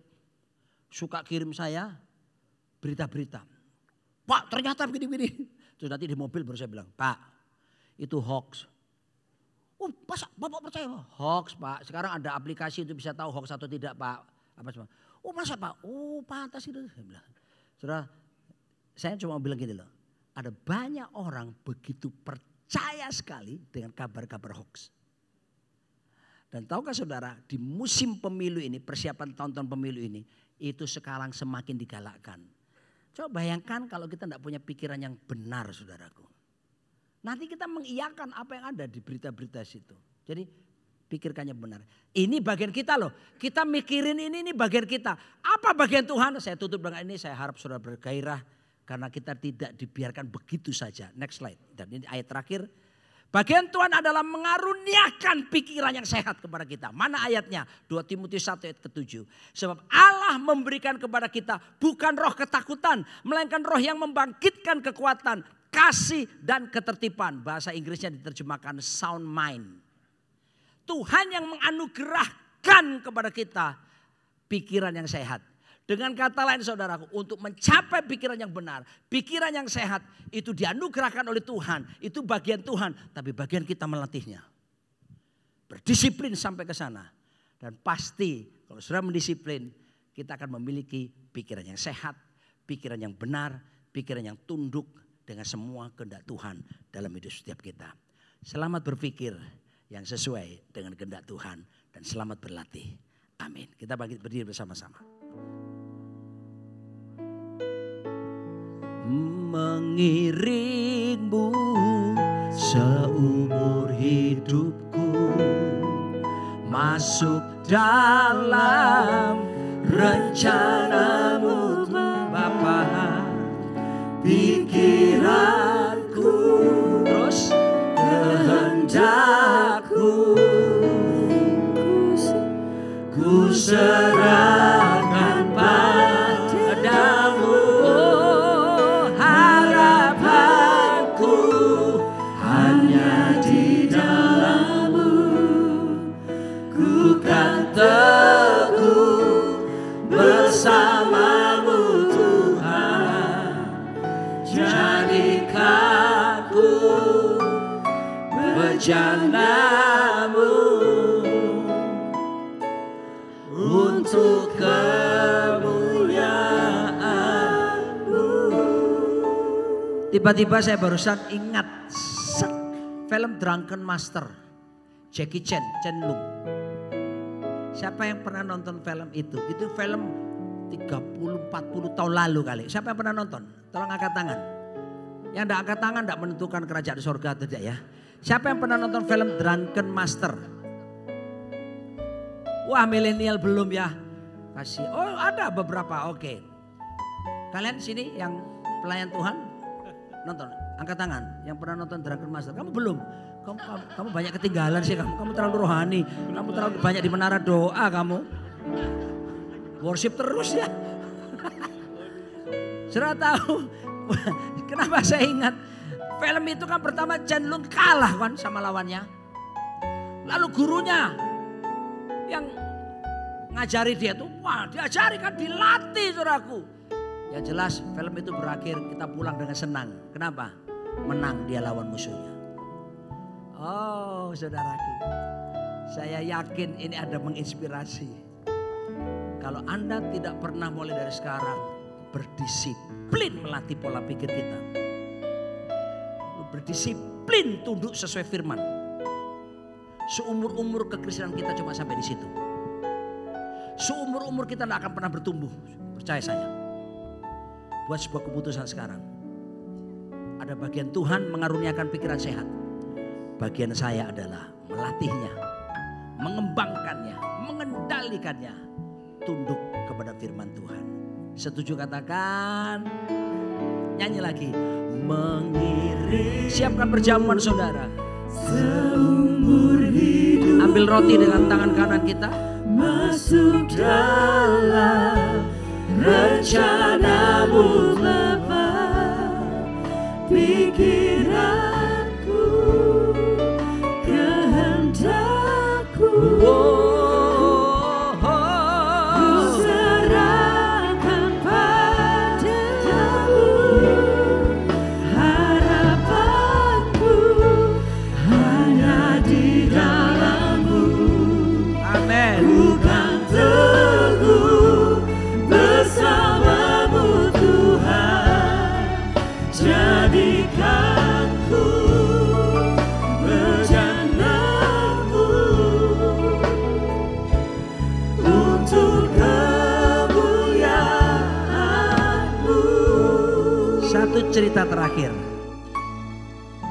suka kirim saya berita-berita. Pak ternyata begini-begini. Terus nanti di mobil baru saya bilang, Pak itu hoax. Oh masa Bapak percaya? Hoax Pak, sekarang ada aplikasi itu bisa tahu hoax atau tidak Pak. Apa semua? Oh masa Pak? Oh pantas itu. Saya bilang. Saudara, saya cuma bilang gini loh. Ada banyak orang begitu percaya sekali dengan kabar-kabar hoax. Dan tahukah saudara, di musim pemilu ini, persiapan tahun-tahun pemilu ini, itu sekarang semakin digalakkan. Coba bayangkan kalau kita tidak punya pikiran yang benar saudaraku. Nanti kita mengiyakan apa yang ada di berita-berita situ. Jadi pikirkannya benar. Ini bagian kita loh. Kita mikirin ini bagian kita. Apa bagian Tuhan? Saya tutup dengan ini. Saya harap saudara bergairah. Karena kita tidak dibiarkan begitu saja. Next slide. Dan ini ayat terakhir. Bagian Tuhan adalah mengaruniakan pikiran yang sehat kepada kita. Mana ayatnya? 2 Timotius 1 ayat ke-7. Sebab Allah memberikan kepada kita bukan roh ketakutan. Melainkan roh yang membangkitkan kekuatan, kasih dan ketertiban. Bahasa Inggrisnya diterjemahkan sound mind. Tuhan yang menganugerahkan kepada kita pikiran yang sehat. Dengan kata lain saudaraku, untuk mencapai pikiran yang benar, pikiran yang sehat itu dianugerahkan oleh Tuhan. Itu bagian Tuhan, tapi bagian kita melatihnya. Berdisiplin sampai ke sana. Dan pasti kalau sudah mendisiplin, kita akan memiliki pikiran yang sehat, pikiran yang benar, pikiran yang tunduk dengan semua kehendak Tuhan dalam hidup setiap kita. Selamat berpikir yang sesuai dengan kehendak Tuhan dan selamat berlatih. Amin. Kita berdiri bersama-sama. Mengiringmu seumur hidupku, masuk dalam rencanamu Bapa. Pikiranku terus kehendakku ku serahkan padamu. Oh, harapanku hanya di dalam-Mu. Ku kan teguh bersama-Mu Tuhan. Jadikan ku bejana-Mu untuk kemuliaan-Mu. Tiba-tiba saya barusan ingat film Drunken Master, Jackie Chan, Chen Lung. Siapa yang pernah nonton film itu? Itu film 30-40 tahun lalu kali. Siapa yang pernah nonton? Tolong angkat tangan. Yang tidak angkat tangan tidak menentukan kerajaan surga atau tidak ya. Siapa yang pernah nonton film Drunken Master? Wah milenial belum ya. Kasih. Oh ada beberapa, oke. Kalian sini yang pelayan Tuhan nonton, angkat tangan. Yang pernah nonton Drunken Master, kamu belum? Kamu banyak ketinggalan sih kamu. Kamu terlalu rohani. Kamu terlalu banyak di menara doa kamu. Worship terus ya. Sudah tahu kenapa saya ingat film itu kan pertama Chen Lun kalah kan sama lawannya. Lalu gurunya yang ngajari dia tuh, wah diajari kan, dilatih saudaraku. Yang jelas film itu berakhir kita pulang dengan senang. Kenapa? Menang dia lawan musuhnya. Oh saudaraku, saya yakin ini ada menginspirasi. Kalau Anda tidak pernah mulai dari sekarang berdisiplin melatih pola pikir kita. Berdisiplin tunduk sesuai firman. Seumur-umur kekristenan kita cuma sampai di situ. Seumur-umur kita tidak akan pernah bertumbuh. Percaya saya. Buat sebuah keputusan sekarang. Ada bagian Tuhan mengaruniakan pikiran sehat. Bagian saya adalah melatihnya, mengembangkannya, mengendalikannya. Tunduk kepada firman Tuhan. Setuju katakan. Nyanyi lagi. Mengiring. Siapkan perjamuan saudara. Seumur hidup. Ambil roti dengan tangan kanan kita. Masuk dalam rencanamu lepas pikiranku, kehendakku. Cerita terakhir.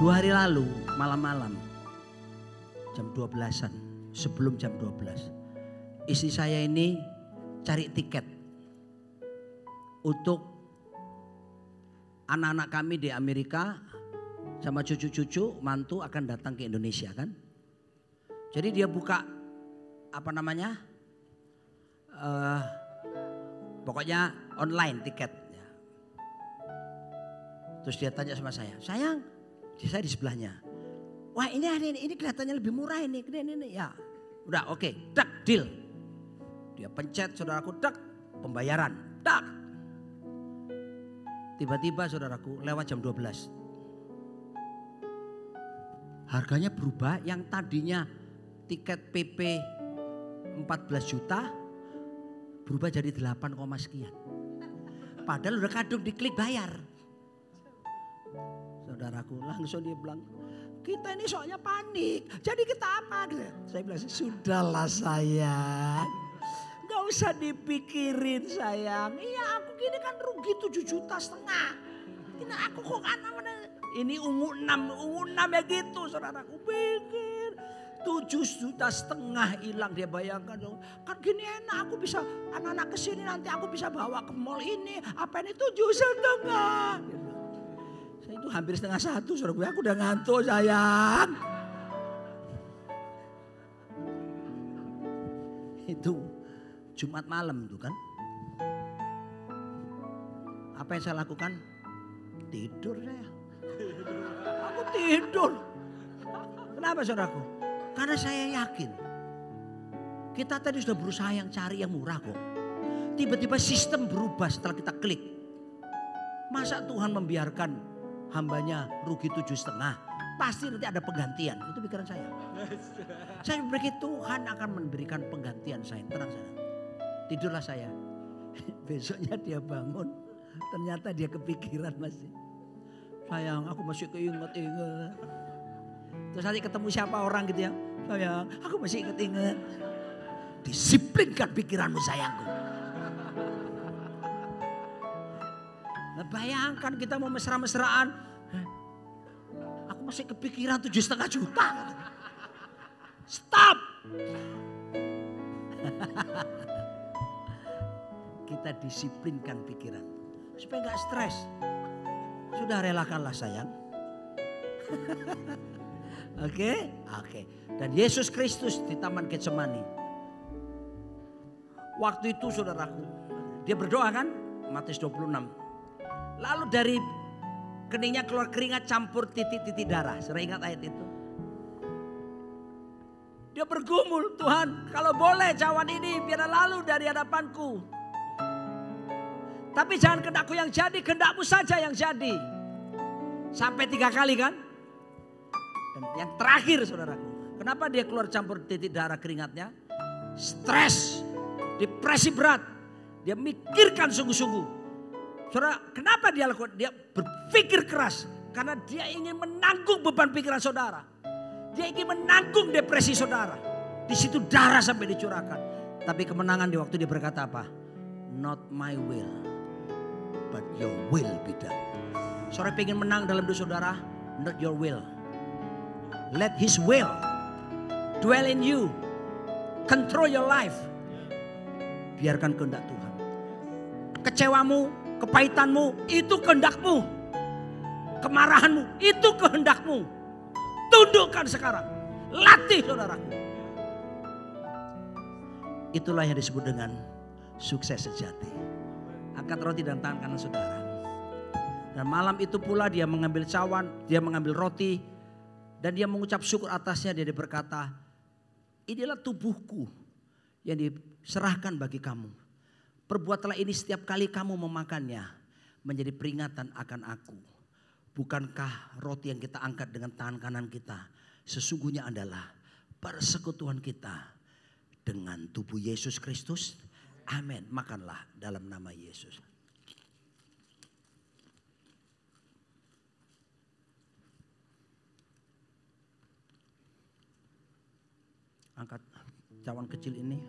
2 hari lalu malam-malam jam 12-an, sebelum jam 12. Istri saya ini cari tiket untuk anak-anak kami di Amerika sama cucu-cucu mantu akan datang ke Indonesia kan. Jadi dia buka pokoknya online tiket. Terus dia tanya sama saya, sayang, saya di sebelahnya. Wah ini kelihatannya lebih murah ini. Ya, udah oke, dak deal. Dia pencet saudaraku, dak pembayaran, dak. Tiba-tiba saudaraku lewat jam 12. Harganya berubah, yang tadinya tiket PP 14 juta berubah jadi 8, sekian. Padahal udah kadung diklik bayar. Saudaraku langsung dia bilang, kita ini soalnya panik. Jadi kita apa? Saya bilang, sudahlah sayang. Gak usah dipikirin sayang. Iya aku gini kan rugi 7,5 juta. Ini aku kok ini ungu 6 ya gitu saudaraku. Pikir 7,5 juta hilang, dia bayangkan dong. Kan gini enak, aku bisa anak-anak kesini nanti aku bisa bawa ke mall ini. Apa ini 7,5. Saya itu hampir 1:30 saudara, aku udah ngantuk sayang. Itu Jumat malam itu kan. Apa yang saya lakukan? Tidur saya. Aku tidur. Kenapa saudaraku? Karena saya yakin kita tadi sudah berusaha yang cari yang murah kok. Tiba-tiba sistem berubah setelah kita klik. Masa Tuhan membiarkan hambanya rugi 7,5? Pasti nanti ada penggantian. Itu pikiran saya. Saya berpikir Tuhan akan memberikan penggantian saya. Tenang saya. Tidurlah saya. Besoknya dia bangun. Ternyata dia kepikiran masih. Sayang aku masih keinget-inget. Terus nanti ketemu siapa orang gitu ya. Sayang aku masih inget-inget. Disiplinkan pikiranmu sayangku. Nah, bayangkan kita mau mesra-mesraan. Aku masih kepikiran 7,5 juta. Stop. Kita disiplinkan pikiran. supaya nggak stres. Sudah relakanlah sayang. Oke. Dan Yesus Kristus di Taman Getsemani. Waktu itu saudaraku, dia berdoa kan? Matius 26. Lalu dari keningnya keluar keringat campur titik-titik darah. Saudara ingat ayat itu? Dia bergumul, Tuhan kalau boleh cawan ini biar lalu dari hadapanku. Tapi jangan kehendakku yang jadi, kehendakmu saja yang jadi. Sampai 3 kali kan? Dan yang terakhir saudaraku, kenapa dia keluar campur titik darah keringatnya? Stres, depresi berat. Dia mikirkan sungguh-sungguh. Saudara, kenapa dia lakukan? Dia berpikir keras. Karena dia ingin menanggung beban pikiran saudara. Dia ingin menanggung depresi saudara. Di situ darah sampai dicurahkan. Tapi kemenangan di waktu dia berkata apa? Not my will, but your will be done. Saudara ingin menang dalam hidup saudara? Not your will. Let his will dwell in you. Control your life. Biarkan kehendak Tuhan. Kecewamu, kepahitanmu, itu kehendakmu. Kemarahanmu, itu kehendakmu. Tundukkan sekarang. Latih saudaraku. Itulah yang disebut dengan sukses sejati. Angkat roti dan tangan kanan saudara. Dan malam itu pula dia mengambil cawan, dia mengambil roti. Dan dia mengucap syukur atasnya, dia berkata, inilah tubuhku yang diserahkan bagi kamu. Perbuatlah ini setiap kali kamu memakannya, menjadi peringatan akan aku. Bukankah roti yang kita angkat dengan tangan kanan kita sesungguhnya adalah persekutuan kita dengan tubuh Yesus Kristus? Amin. Makanlah dalam nama Yesus. Angkat cawan kecil ini.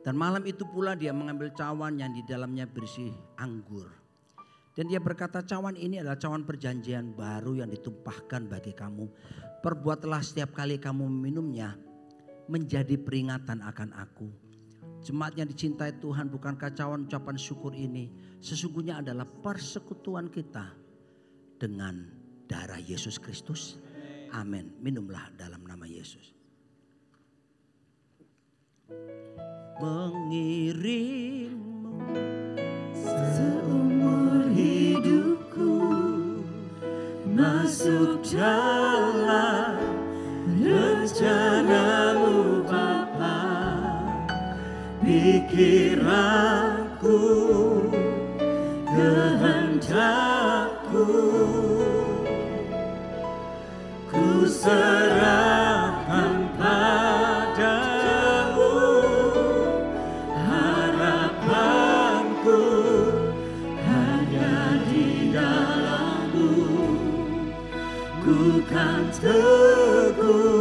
Dan malam itu pula dia mengambil cawan yang di dalamnya berisi anggur. Dan dia berkata, cawan ini adalah cawan perjanjian baru yang ditumpahkan bagi kamu. Perbuatlah setiap kali kamu meminumnya menjadi peringatan akan aku. Jemaat yang dicintai Tuhan, bukankah cawan ucapan syukur ini sesungguhnya adalah persekutuan kita dengan darah Yesus Kristus? Amin. Minumlah dalam nama Yesus. Mengiringmu seumur hidupku, masuk dalam rencanamu Bapa. Pikiranku, kehendakku, ku serahkan padamu. Harapanku hanya di dalammu, ku kan teguh